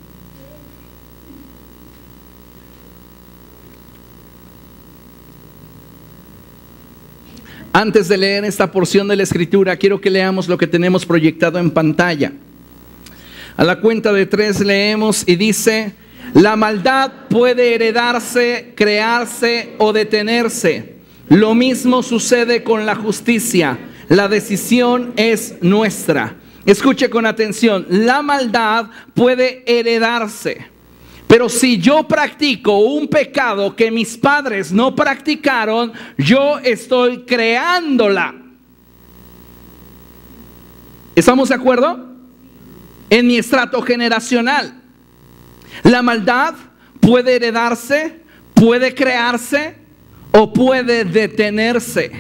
Antes de leer esta porción de la Escritura, quiero que leamos lo que tenemos proyectado en pantalla. A la cuenta de 3 leemos y dice: la maldad puede heredarse, crearse o detenerse. Lo mismo sucede con la justicia. La decisión es nuestra. Escuche con atención: la maldad puede heredarse. Pero si yo practico un pecado que mis padres no practicaron, yo estoy creándola. ¿Estamos de acuerdo? En mi estrato generacional. La maldad puede heredarse, puede crearse o puede detenerse.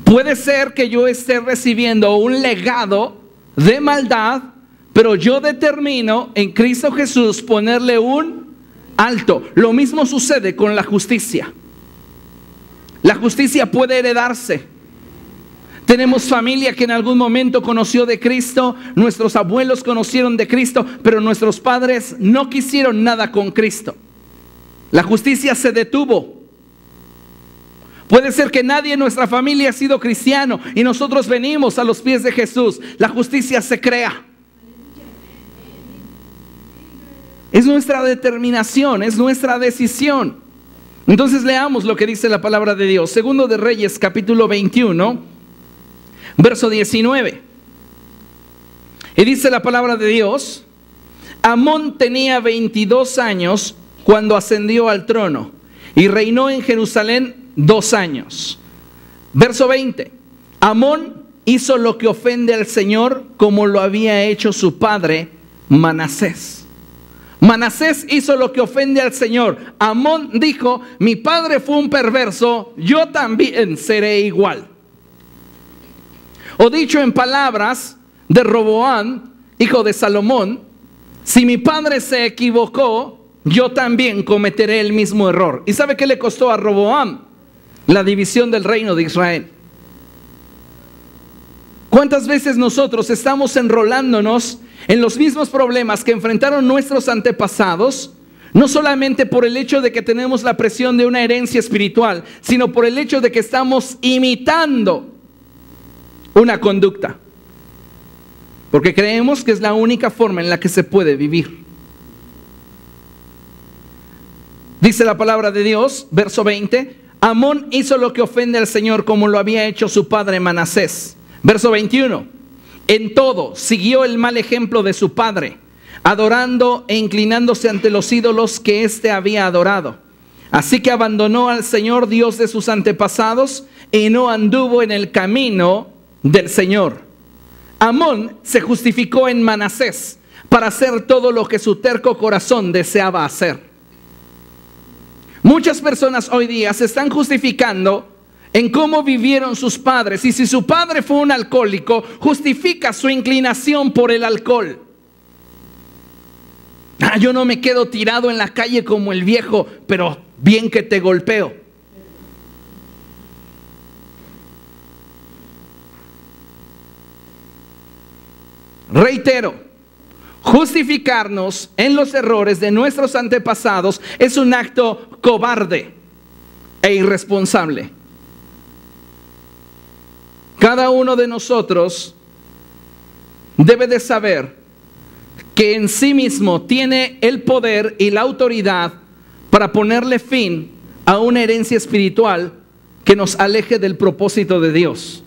Puede ser que yo esté recibiendo un legado de maldad, pero yo determino en Cristo Jesús ponerle un alto. Lo mismo sucede con la justicia. La justicia puede heredarse. Tenemos familia que en algún momento conoció de Cristo, nuestros abuelos conocieron de Cristo, pero nuestros padres no quisieron nada con Cristo. La justicia se detuvo. Puede ser que nadie en nuestra familia ha sido cristiano y nosotros venimos a los pies de Jesús. La justicia se crea. Es nuestra determinación, es nuestra decisión. Entonces leamos lo que dice la palabra de Dios. Segundo de Reyes, capítulo 21, verso 19. Y dice la palabra de Dios: Amón tenía 22 años cuando ascendió al trono y reinó en Jerusalén 2 años. Verso 20. Amón hizo lo que ofende al Señor, como lo había hecho su padre Manasés. Manasés hizo lo que ofende al Señor. Amón dijo: mi padre fue un perverso, yo también seré igual. O dicho en palabras de Roboam, hijo de Salomón: si mi padre se equivocó, yo también cometeré el mismo error. ¿Y sabe qué le costó a Roboam? La división del reino de Israel. ¿Cuántas veces nosotros estamos enrolándonos en los mismos problemas que enfrentaron nuestros antepasados? No solamente por el hecho de que tenemos la presión de una herencia espiritual, sino por el hecho de que estamos imitando una conducta. Porque creemos que es la única forma en la que se puede vivir. Dice la palabra de Dios, verso 20: Amón hizo lo que ofende al Señor, como lo había hecho su padre Manasés. Verso 21: en todo siguió el mal ejemplo de su padre, adorando e inclinándose ante los ídolos que éste había adorado. Así que abandonó al Señor, Dios de sus antepasados, y no anduvo en el camino del Señor. Amón se justificó en Manasés para hacer todo lo que su terco corazón deseaba hacer. Muchas personas hoy día se están justificando en cómo vivieron sus padres. Y si su padre fue un alcohólico, justifica su inclinación por el alcohol. Yo no me quedo tirado en la calle como el viejo, pero bien que te golpeo. Reitero, justificarnos en los errores de nuestros antepasados es un acto cobarde e irresponsable. Cada uno de nosotros debe de saber que en sí mismo tiene el poder y la autoridad para ponerle fin a una herencia espiritual que nos aleje del propósito de Dios.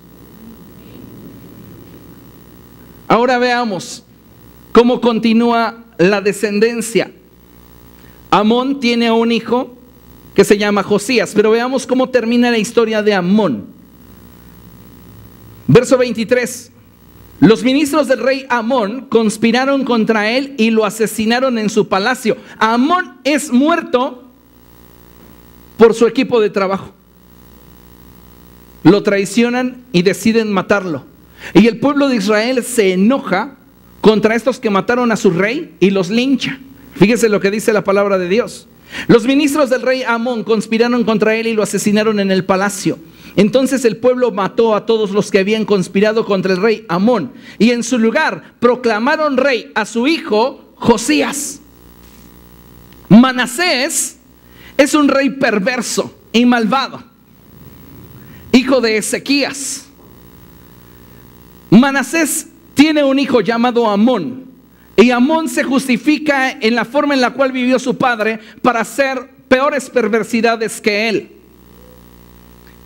Ahora veamos cómo continúa la descendencia. Amón tiene un hijo que se llama Josías, pero veamos cómo termina la historia de Amón. Verso 23. Los ministros del rey Amón conspiraron contra él y lo asesinaron en su palacio. Amón es muerto por su equipo de trabajo. Lo traicionan y deciden matarlo. Y el pueblo de Israel se enoja contra estos que mataron a su rey y los lincha. Fíjese lo que dice la palabra de Dios. Los ministros del rey Amón conspiraron contra él y lo asesinaron en el palacio. Entonces el pueblo mató a todos los que habían conspirado contra el rey Amón, y en su lugar proclamaron rey a su hijo Josías. Manasés es un rey perverso y malvado, hijo de Ezequías. Manasés tiene un hijo llamado Amón, y Amón se justifica en la forma en la cual vivió su padre para hacer peores perversidades que él.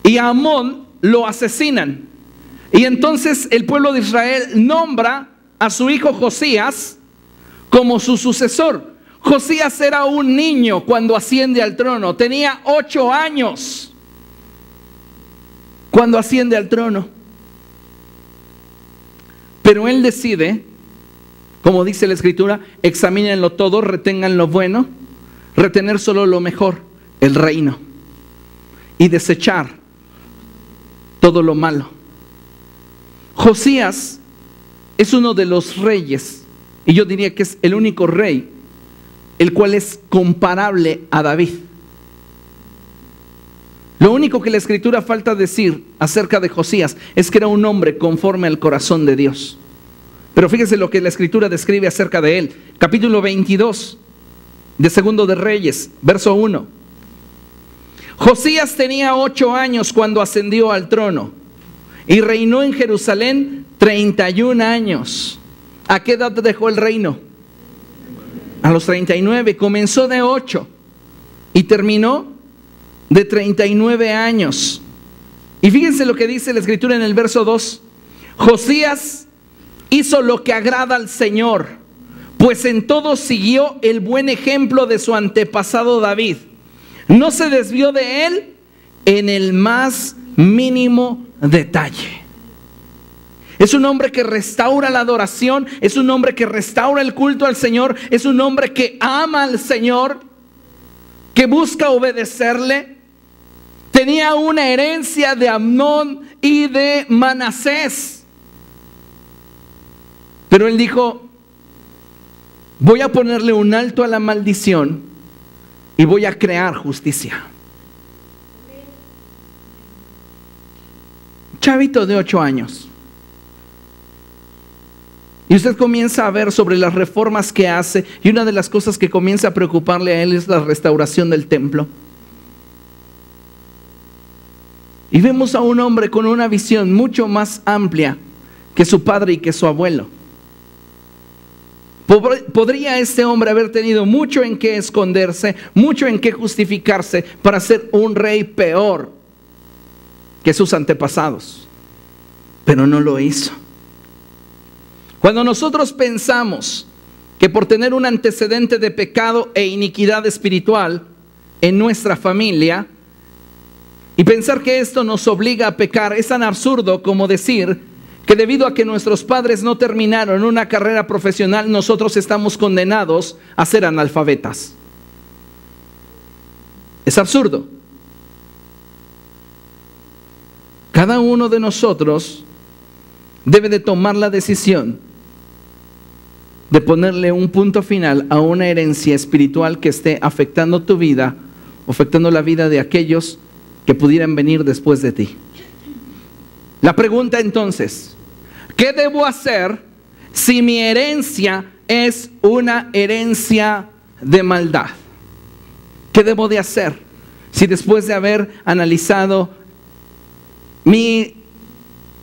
Y a Amón lo asesinan. Y entonces el pueblo de Israel nombra a su hijo Josías como su sucesor. Josías era un niño cuando asciende al trono. Tenía 8 años cuando asciende al trono. Pero él decide, como dice la Escritura: examínenlo todo, retengan lo bueno, retener solo lo mejor, el reino, y desechar todo lo malo. Josías es uno de los reyes, y yo diría que es el único rey el cual es comparable a David. Lo único que la Escritura falta decir acerca de Josías es que era un hombre conforme al corazón de Dios. Pero fíjese lo que la Escritura describe acerca de él. Capítulo 22 de Segundo de Reyes, verso 1. Josías tenía 8 años cuando ascendió al trono y reinó en Jerusalén 31 años. ¿A qué edad dejó el reino? a los 39, comenzó de 8 y terminó de 39 años. Y fíjense lo que dice la Escritura en el verso 2. Josías hizo lo que agrada al Señor, pues en todo siguió el buen ejemplo de su antepasado David. No se desvió de él en el más mínimo detalle. Es un hombre que restaura la adoración, es un hombre que restaura el culto al Señor, es un hombre que ama al Señor, que busca obedecerle. Tenía una herencia de Amnón y de Manasés. Pero él dijo, voy a ponerle un alto a la maldición y voy a crear justicia. Chavito de 8 años. Y usted comienza a ver sobre las reformas que hace, y una de las cosas que comienza a preocuparle a él es la restauración del templo. Y vemos a un hombre con una visión mucho más amplia que su padre y que su abuelo. ¿Podría este hombre haber tenido mucho en qué esconderse, mucho en qué justificarse para ser un rey peor que sus antepasados? Pero no lo hizo. Cuando nosotros pensamos que por tener un antecedente de pecado e iniquidad espiritual en nuestra familia, y pensar que esto nos obliga a pecar, es tan absurdo como decir que debido a que nuestros padres no terminaron una carrera profesional, nosotros estamos condenados a ser analfabetas. Es absurdo. Cada uno de nosotros debe de tomar la decisión de ponerle un punto final a una herencia espiritual que esté afectando tu vida, afectando la vida de aquellos que pudieran venir después de ti. La pregunta entonces, ¿qué debo hacer si mi herencia es una herencia de maldad? ¿Qué debo de hacer si después de haber analizado mi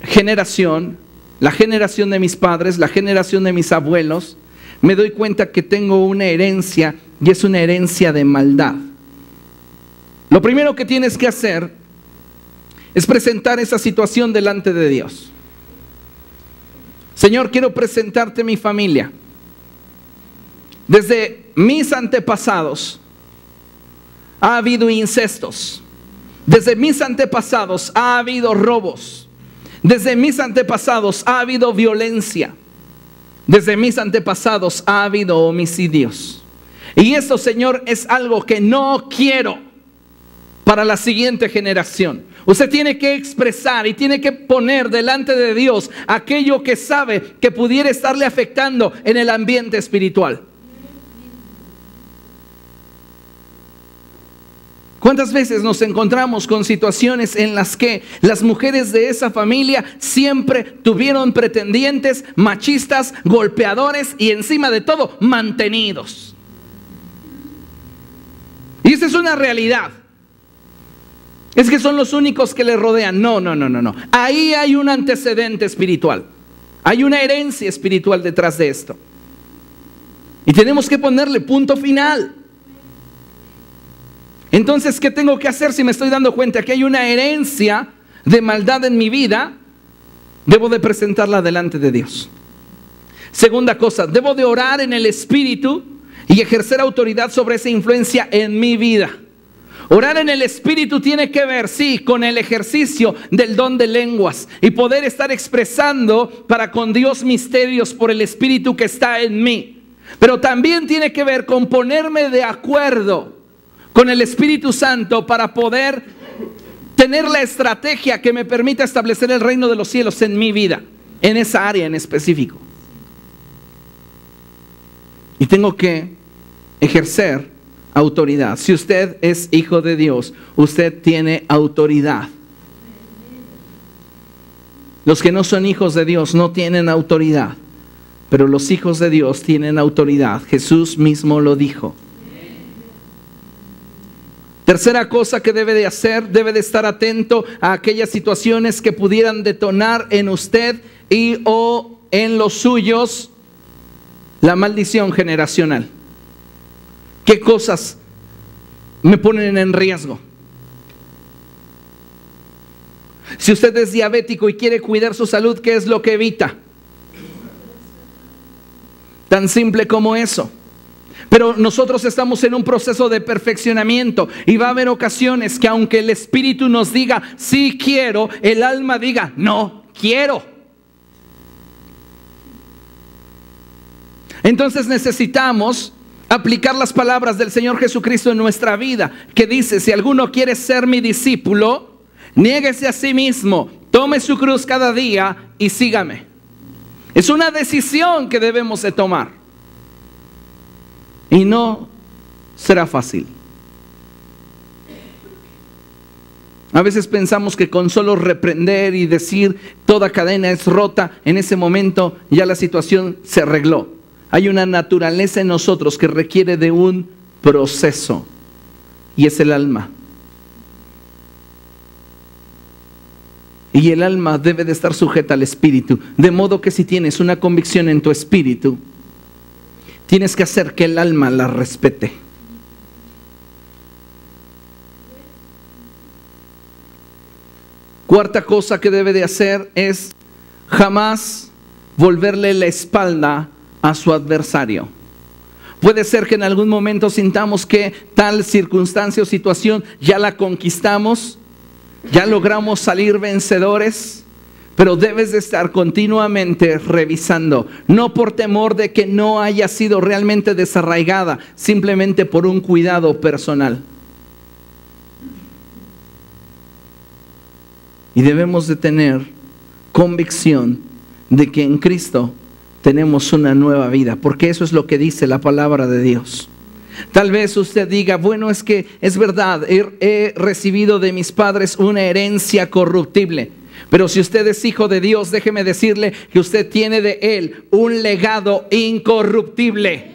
generación, la generación de mis padres, la generación de mis abuelos, me doy cuenta que tengo una herencia y es una herencia de maldad? Lo primero que tienes que hacer es presentar esa situación delante de Dios. Señor, quiero presentarte mi familia. Desde mis antepasados ha habido incestos. Desde mis antepasados ha habido robos. Desde mis antepasados ha habido violencia. Desde mis antepasados ha habido homicidios. Y esto, Señor, es algo que no quiero para la siguiente generación. Usted tiene que expresar y tiene que poner delante de Dios aquello que sabe que pudiera estarle afectando en el ambiente espiritual. ¿Cuántas veces nos encontramos con situaciones en las que las mujeres de esa familia siempre tuvieron pretendientes machistas, golpeadores y encima de todo mantenidos? Y esa es una realidad. Es que son los únicos que le rodean. No. Ahí hay un antecedente espiritual. Hay una herencia espiritual detrás de esto. Y tenemos que ponerle punto final. Entonces, ¿qué tengo que hacer si me estoy dando cuenta que hay una herencia de maldad en mi vida? Debo de presentarla delante de Dios. Segunda cosa, debo de orar en el Espíritu y ejercer autoridad sobre esa influencia en mi vida. Orar en el Espíritu tiene que ver, sí, con el ejercicio del don de lenguas y poder estar expresando para con Dios misterios por el Espíritu que está en mí. Pero también tiene que ver con ponerme de acuerdo con el Espíritu Santo para poder tener la estrategia que me permita establecer el reino de los cielos en mi vida, en esa área en específico. Y tengo que ejercer autoridad. Si usted es hijo de Dios, usted tiene autoridad. Los que no son hijos de Dios no tienen autoridad, pero los hijos de Dios tienen autoridad. Jesús mismo lo dijo. Tercera cosa que debe de hacer, debe de estar atento a aquellas situaciones que pudieran detonar en usted y o en los suyos la maldición generacional. ¿Qué cosas me ponen en riesgo? Si usted es diabético y quiere cuidar su salud, ¿qué es lo que evita? Tan simple como eso. Pero nosotros estamos en un proceso de perfeccionamiento y va a haber ocasiones que aunque el espíritu nos diga sí quiero, el alma diga no quiero. Entonces necesitamos aplicar las palabras del Señor Jesucristo en nuestra vida, que dice: si alguno quiere ser mi discípulo, niéguese a sí mismo, tome su cruz cada día y sígame. Es una decisión que debemos de tomar. Y no será fácil. A veces pensamos que con solo reprender y decir toda cadena es rota, en ese momento ya la situación se arregló. Hay una naturaleza en nosotros que requiere de un proceso, y es el alma. Y el alma debe de estar sujeta al espíritu, de modo que si tienes una convicción en tu espíritu, tienes que hacer que el alma la respete. Cuarta cosa que debe de hacer es jamás volverle la espalda a su adversario. Puede ser que en algún momento sintamos que tal circunstancia o situación ya la conquistamos, ya logramos salir vencedores, pero debes de estar continuamente revisando, no por temor de que no haya sido realmente desarraigada, simplemente por un cuidado personal. Y debemos de tener convicción de que en Cristo tenemos una nueva vida, porque eso es lo que dice la palabra de Dios. Tal vez usted diga: bueno, es que es verdad, he recibido de mis padres una herencia corruptible. Pero si usted es hijo de Dios, déjeme decirle que usted tiene de Él un legado incorruptible.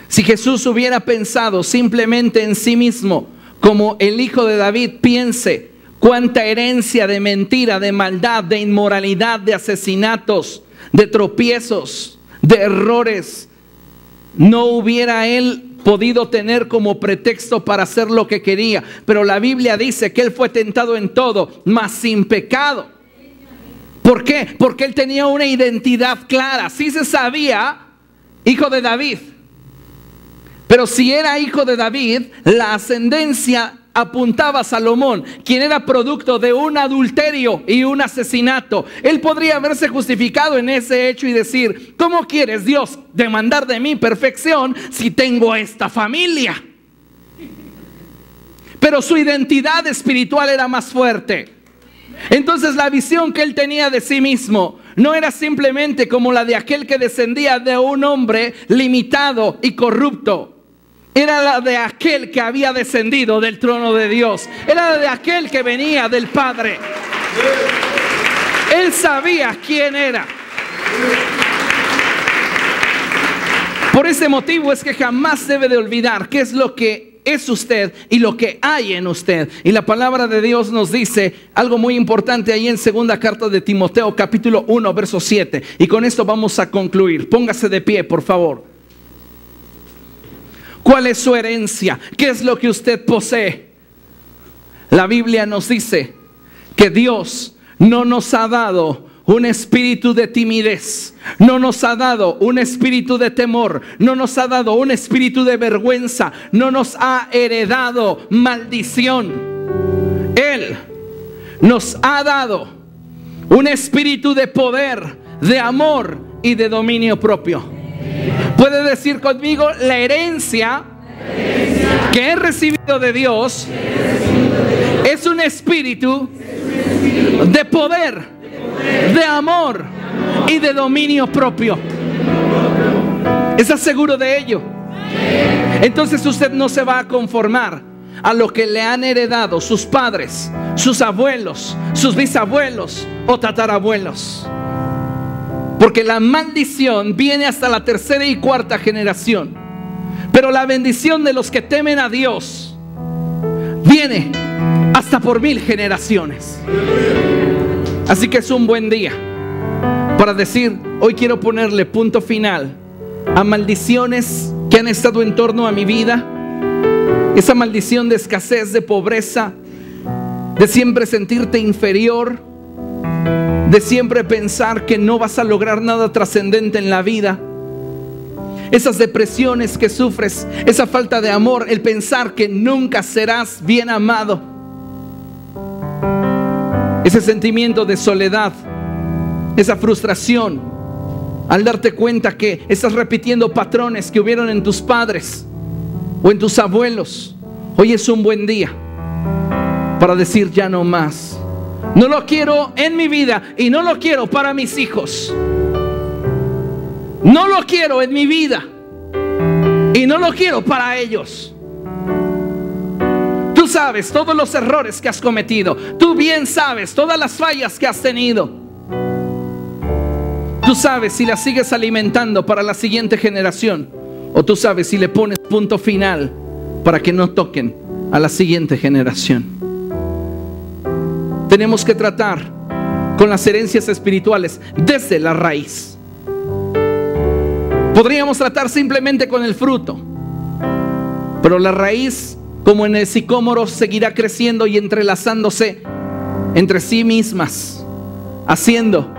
Si Jesús hubiera pensado simplemente en sí mismo, como el hijo de David, piense cuánta herencia de mentira, de maldad, de inmoralidad, de asesinatos, de tropiezos, de errores, no hubiera él podido tener como pretexto para hacer lo que quería. Pero la Biblia dice que él fue tentado en todo, mas sin pecado. ¿Por qué? Porque él tenía una identidad clara. Sí se sabía hijo de David, pero si era hijo de David, la ascendencia apuntaba a Salomón, quien era producto de un adulterio y un asesinato. Él podría haberse justificado en ese hecho y decir: ¿cómo quieres, Dios, demandar de mí perfección si tengo esta familia? Pero su identidad espiritual era más fuerte. Entonces la visión que él tenía de sí mismo no era simplemente como la de aquel que descendía de un hombre limitado y corrupto. Era la de aquel que había descendido del trono de Dios. Era la de aquel que venía del Padre. Él sabía quién era. Por ese motivo es que jamás debe de olvidar qué es lo que es usted y lo que hay en usted. Y la palabra de Dios nos dice algo muy importante ahí en segunda carta de Timoteo, capítulo 1, verso 7. Y con esto vamos a concluir. Póngase de pie, por favor. ¿Cuál es su herencia? ¿Qué es lo que usted posee? La Biblia nos dice que Dios no nos ha dado un espíritu de timidez, no nos ha dado un espíritu de temor, no nos ha dado un espíritu de vergüenza, no nos ha heredado maldición. Él nos ha dado un espíritu de poder, de amor y de dominio propio. Puede decir conmigo: la herencia que he recibido de Dios es un espíritu de poder, de amor y de dominio propio. ¿Estás seguro de ello? Entonces usted no se va a conformar a lo que le han heredado sus padres, sus abuelos, sus bisabuelos o tatarabuelos. Porque la maldición viene hasta la tercera y cuarta generación. Pero la bendición de los que temen a Dios viene hasta por 1000 generaciones. Así que es un buen día para decir: hoy quiero ponerle punto final a maldiciones que han estado en torno a mi vida. Esa maldición de escasez, de pobreza, de siempre sentirte inferior, de siempre pensar que no vas a lograr nada trascendente en la vida. Esas depresiones que sufres, esa falta de amor, el pensar que nunca serás bien amado. Ese sentimiento de soledad, esa frustración al darte cuenta que estás repitiendo patrones que hubieron en tus padres o en tus abuelos. Hoy es un buen día para decir: ya no más. No lo quiero en mi vida y no lo quiero para mis hijos. No lo quiero en mi vida y no lo quiero para ellos. Tú sabes todos los errores que has cometido. Tú bien sabes todas las fallas que has tenido. Tú sabes si las sigues alimentando para la siguiente generación, o tú sabes si le pones punto final para que no toquen a la siguiente generación. Tenemos que tratar con las herencias espirituales desde la raíz. Podríamos tratar simplemente con el fruto, pero la raíz, como en el sicómoro, seguirá creciendo y entrelazándose entre sí mismas, haciendo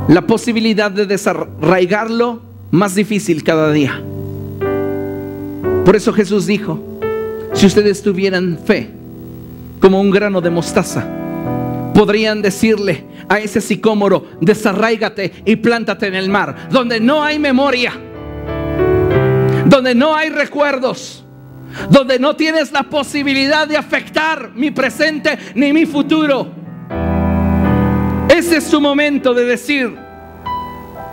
la posibilidad de desarraigarlo más difícil cada día. Por eso Jesús dijo: si ustedes tuvieran fe como un grano de mostaza, podrían decirle a ese sicómoro: desarráigate y plántate en el mar, donde no hay memoria, donde no hay recuerdos, donde no tienes la posibilidad de afectar mi presente ni mi futuro. Ese es su momento de decir: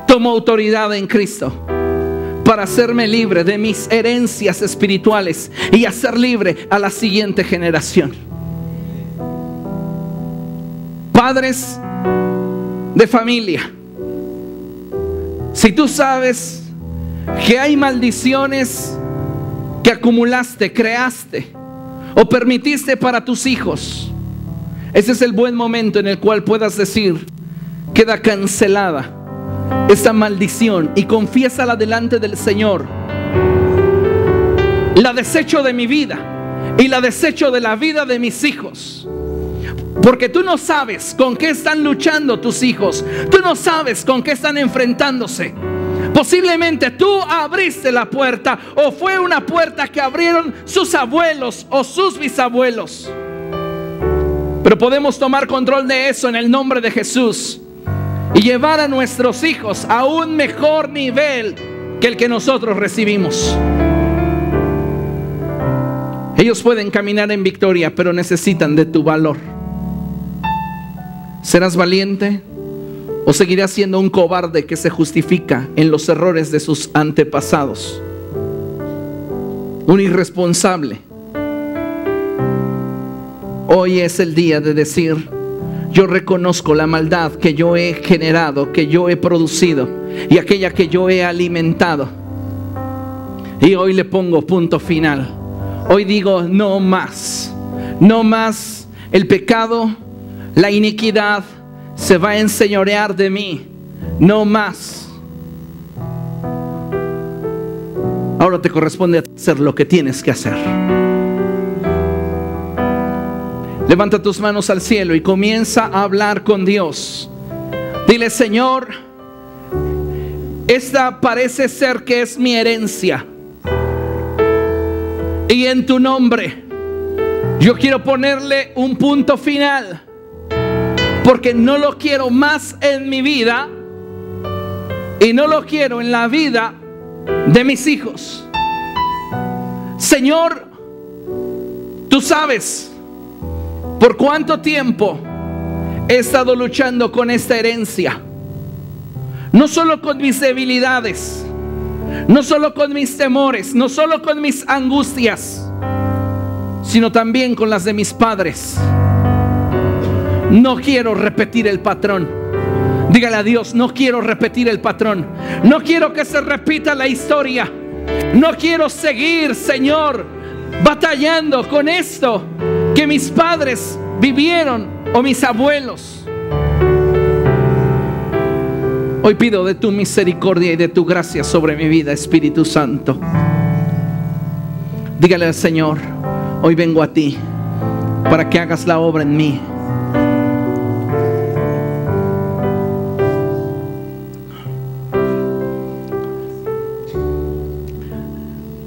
tomo autoridad en Cristo para hacerme libre de mis herencias espirituales y hacer libre a la siguiente generación. Padres de familia, si tú sabes que hay maldiciones que acumulaste, creaste o permitiste para tus hijos, ese es el buen momento en el cual puedas decir: queda cancelada esta maldición, y confiésala delante del Señor. La desecho de mi vida y la desecho de la vida de mis hijos. Porque tú no sabes con qué están luchando tus hijos. Tú no sabes con qué están enfrentándose. Posiblemente tú abriste la puerta, o fue una puerta que abrieron sus abuelos o sus bisabuelos. Pero podemos tomar control de eso en el nombre de Jesús y llevar a nuestros hijos a un mejor nivel que el que nosotros recibimos. Ellos pueden caminar en victoria, pero necesitan de tu valor. ¿Serás valiente o seguirás siendo un cobarde que se justifica en los errores de sus antepasados? Un irresponsable. Hoy es el día de decir: yo reconozco la maldad que yo he generado, que yo he producido y aquella que yo he alimentado, y hoy le pongo punto final. Hoy digo: no más. No más. El pecado, la iniquidad se va a enseñorear de mí. No más. Ahora te corresponde hacer lo que tienes que hacer. Levanta tus manos al cielo y comienza a hablar con Dios. Dile: Señor, esta parece ser que es mi herencia, y en tu nombre yo quiero ponerle un punto final, porque no lo quiero más en mi vida y no lo quiero en la vida de mis hijos. Señor, tú sabes por cuánto tiempo he estado luchando con esta herencia. No solo con mis debilidades, no solo con mis temores, no solo con mis angustias, sino también con las de mis padres. No quiero repetir el patrón. Dígale a Dios: no quiero repetir el patrón. No quiero que se repita la historia. No quiero seguir, Señor, batallando con esto que mis padres vivieron o mis abuelos. Hoy pido de tu misericordia y de tu gracia sobre mi vida, Espíritu Santo. Dígale al Señor: hoy vengo a ti para que hagas la obra en mí.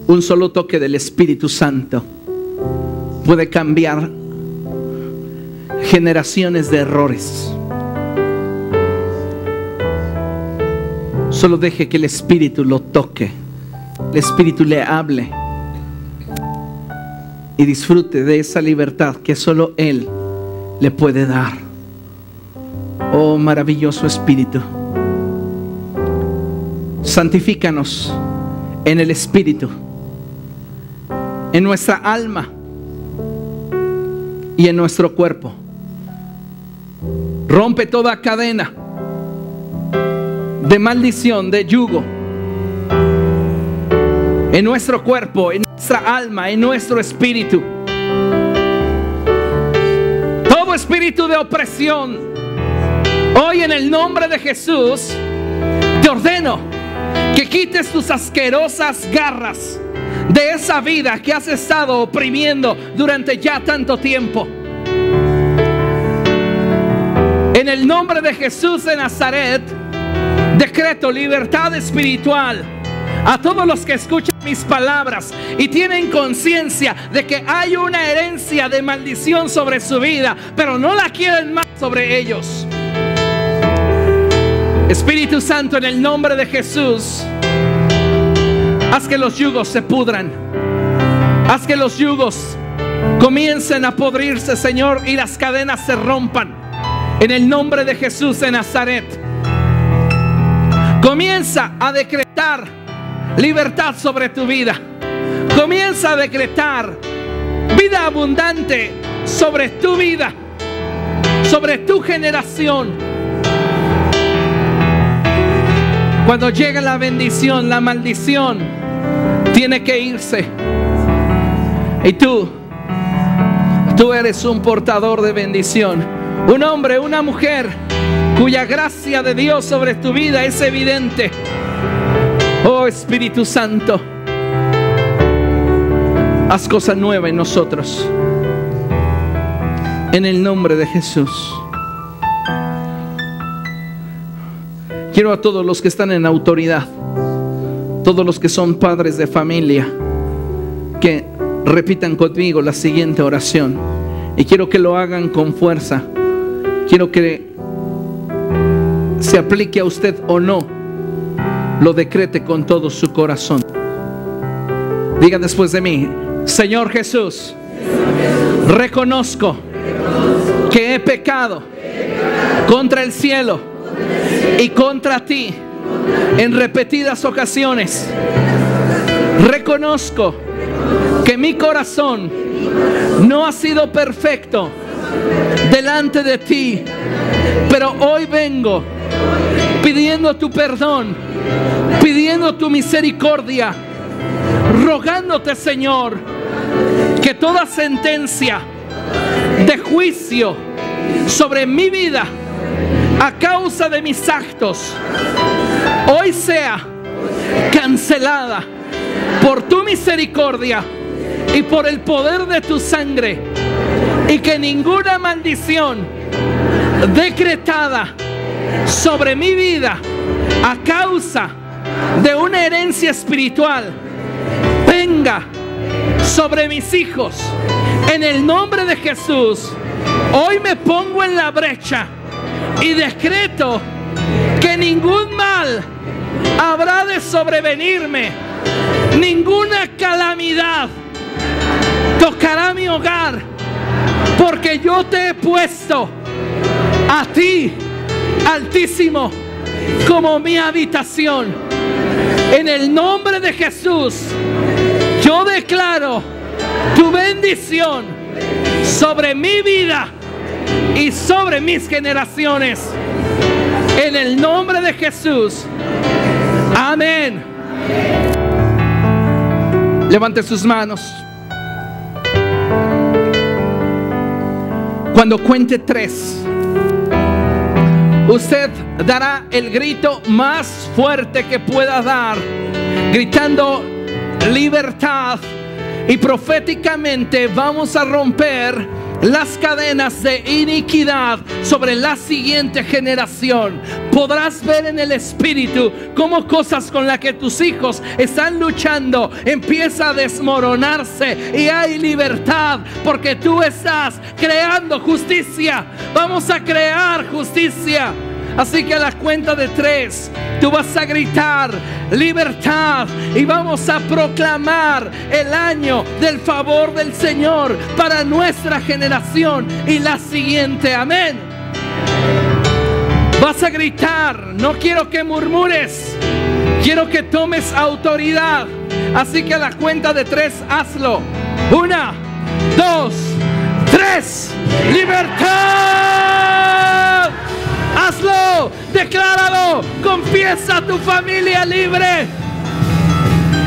Un solo toque del Espíritu Santo puede cambiar generaciones de errores. Solo deje que el Espíritu lo toque, el Espíritu le hable y disfrute de esa libertad que solo Él le puede dar. Oh, maravilloso Espíritu, santifícanos en el Espíritu, en nuestra alma y en nuestro cuerpo. Rompe toda cadena de maldición, de yugo, en nuestro cuerpo, en nuestra alma, en nuestro espíritu. Todo espíritu de opresión, hoy en el nombre de Jesús, te ordeno que quites tus asquerosas garras de esa vida que has estado oprimiendo durante ya tanto tiempo. En el nombre de Jesús de Nazaret, decreto libertad espiritual a todos los que escuchan mis palabras y tienen conciencia de que hay una herencia de maldición sobre su vida, pero no la quieren más sobre ellos. Espíritu Santo, en el nombre de Jesús, haz que los yugos se pudran. Haz que los yugos comiencen a podrirse, Señor, y las cadenas se rompan. En el nombre de Jesús de Nazaret, comienza a decretar libertad sobre tu vida. Comienza a decretar vida abundante sobre tu vida, sobre tu generación. Cuando llega la bendición, la maldición tiene que irse. Y tú eres un portador de bendición. Un hombre, una mujer cuya gracia de Dios sobre tu vida es evidente. Oh Espíritu Santo, haz cosa nueva en nosotros. En el nombre de Jesús. Quiero a todos los que están en autoridad, todos los que son padres de familia, que repitan conmigo la siguiente oración. Y quiero que lo hagan con fuerza. Quiero que se aplique a usted o no, lo decrete con todo su corazón. Diga después de mí: Señor Jesús, reconozco que he pecado contra el cielo y contra ti en repetidas ocasiones. Reconozco que mi corazón no ha sido perfecto delante de ti, pero hoy vengo pidiendo tu perdón, pidiendo tu misericordia, rogándote, Señor, que toda sentencia de juicio sobre mi vida a causa de mis actos hoy sea cancelada por tu misericordia y por el poder de tu sangre, y que ninguna maldición decretada sobre mi vida a causa de una herencia espiritual venga sobre mis hijos. En el nombre de Jesús, hoy me pongo en la brecha y decreto que ningún mal habrá de sobrevenirme, ninguna calamidad tocará mi hogar, porque yo te he puesto a ti, Altísimo, como mi habitación. En el nombre de Jesús, yo declaro tu bendición sobre mi vida y sobre mis generaciones. En el nombre de Jesús. Amén. Levante sus manos. Cuando cuente 3, usted dará el grito más fuerte que pueda dar, gritando libertad, y proféticamente vamos a romper las cadenas de iniquidad sobre la siguiente generación. Podrás ver en el espíritu cómo cosas con las que tus hijos están luchando empieza a desmoronarse, y hay libertad porque tú estás creando justicia. Vamos a crear justicia. Así que a la cuenta de 3 tú vas a gritar libertad, y vamos a proclamar el año del favor del Señor para nuestra generación y la siguiente. Amén. Vas a gritar, no quiero que murmures, quiero que tomes autoridad. Así que a la cuenta de 3 hazlo. 1, 2, 3. ¡Libertad! Hazlo, decláralo, confiesa a tu familia libre.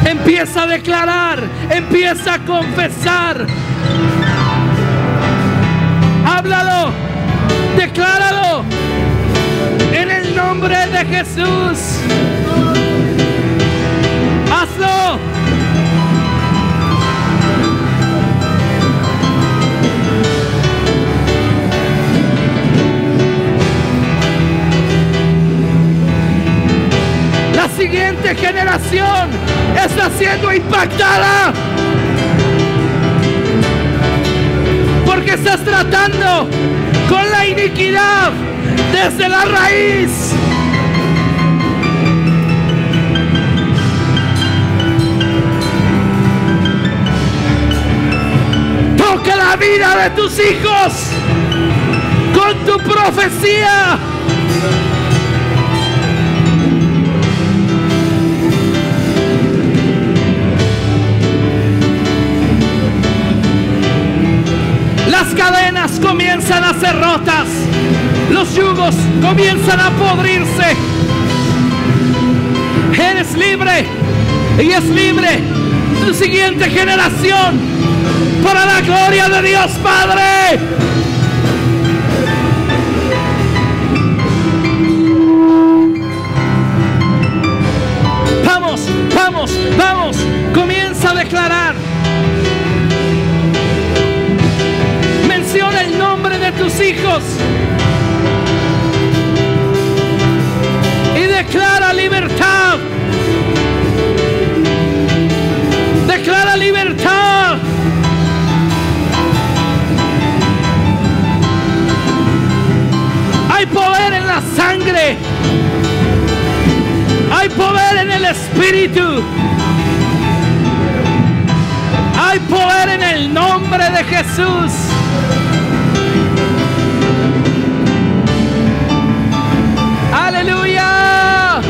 Empieza a declarar, empieza a confesar. Háblalo, decláralo en el nombre de Jesús. Hazlo. La siguiente generación está siendo impactada porque estás tratando con la iniquidad desde la raíz. Toca la vida de tus hijos con tu profecía. Las cadenas comienzan a ser rotas, los yugos comienzan a podrirse. Eres libre y es libre tu siguiente generación para la gloria de Dios Padre. Vamos, vamos, vamos, comienza a declarar. Menciona el nombre de tus hijos y declara libertad. Declara libertad. Hay poder en la sangre. Hay poder en el espíritu. Hay poder en el nombre de Jesús. Aleluya.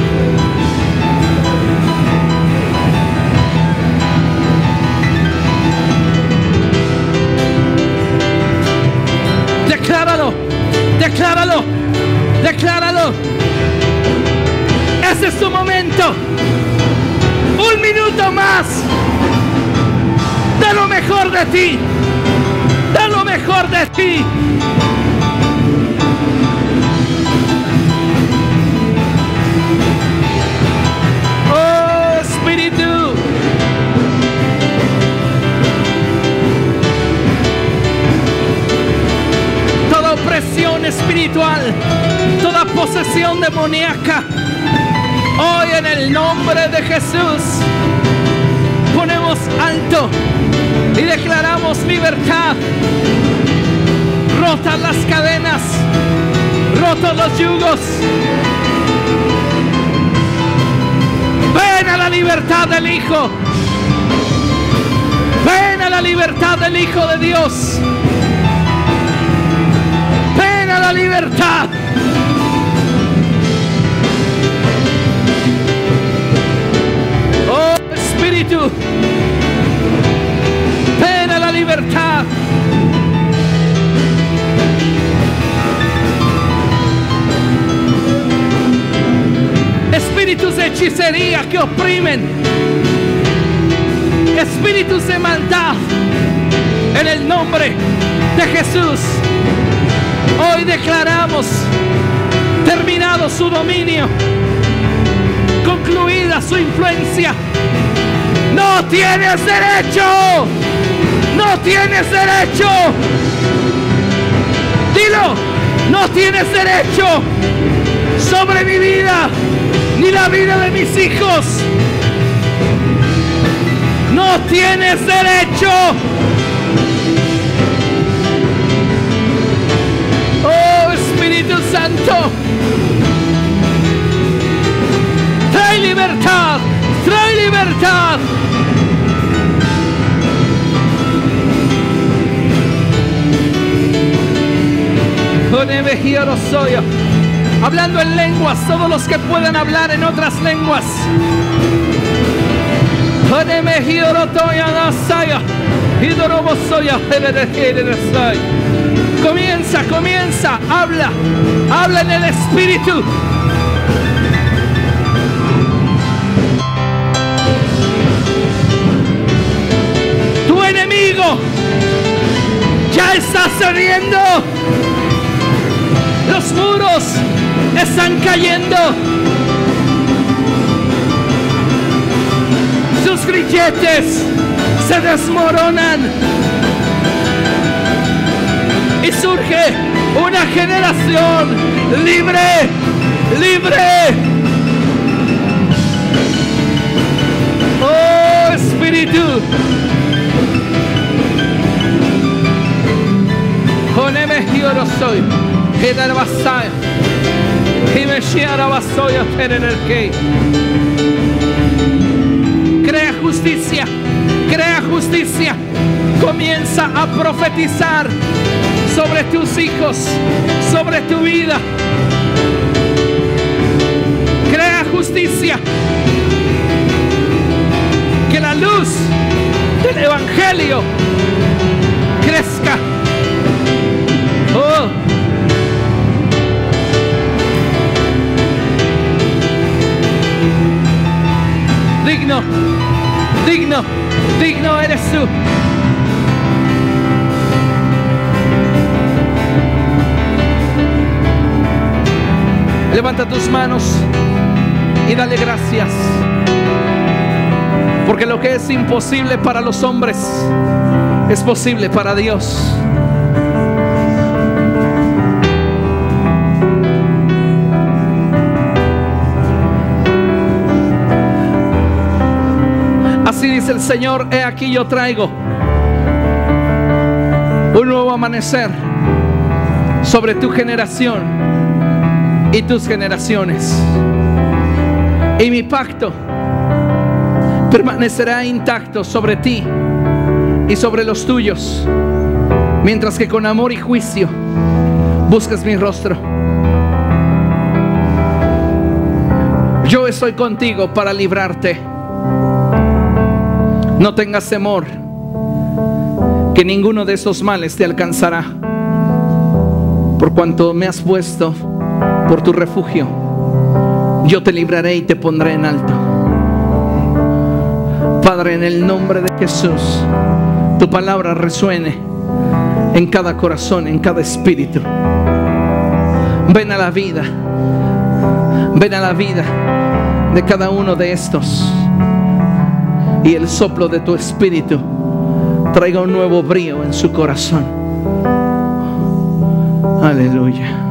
Decláralo, decláralo, decláralo. Ese es tu momento. Un minuto más. Da lo mejor de ti. Da lo mejor de ti. Oh, Espíritu. Toda opresión espiritual, toda posesión demoníaca, hoy en el nombre de Jesús ponemos alto y declaramos libertad. Rotas las cadenas, rotos los yugos. Ven a la libertad del Hijo. Ven a la libertad del Hijo de Dios. Ven a la libertad. Oh Espíritu, ven a la libertad. Espíritus de hechicería que oprimen, espíritus de maldad, en el nombre de Jesús, hoy declaramos terminado su dominio, concluida su influencia. No tienes derecho, no tienes derecho. Dilo, no tienes derecho sobre mi vida, ni la vida de mis hijos. No tienes derecho. Oh Espíritu Santo, trae libertad, trae libertad. Hablando en lenguas, todos los que puedan hablar en otras lenguas. Comienza, comienza, habla, habla en el Espíritu. Tu enemigo ya está cediendo. Los muros están cayendo. Sus grilletes se desmoronan. Y surge una generación libre, libre. Oh Espíritu, poneme yo soy. Crea justicia, crea justicia. Comienza a profetizar sobre tus hijos, sobre tu vida. Crea justicia. Que la luz del Evangelio crezca. Oh. Digno, digno, digno eres tú. Levanta tus manos y dale gracias, porque lo que es imposible para los hombres es posible para Dios. Así dice el Señor: he aquí yo traigo un nuevo amanecer sobre tu generación y tus generaciones, y mi pacto permanecerá intacto sobre ti y sobre los tuyos, mientras que con amor y juicio buscas mi rostro. Yo estoy contigo para librarte. No tengas temor, que ninguno de estos males te alcanzará, por cuanto me has puesto por tu refugio. Yo te libraré y te pondré en alto. Padre, en el nombre de Jesús, tu palabra resuene en cada corazón, en cada espíritu. Ven a la vida, ven a la vida de cada uno de estos, y el soplo de tu espíritu traiga un nuevo brío en su corazón. Aleluya.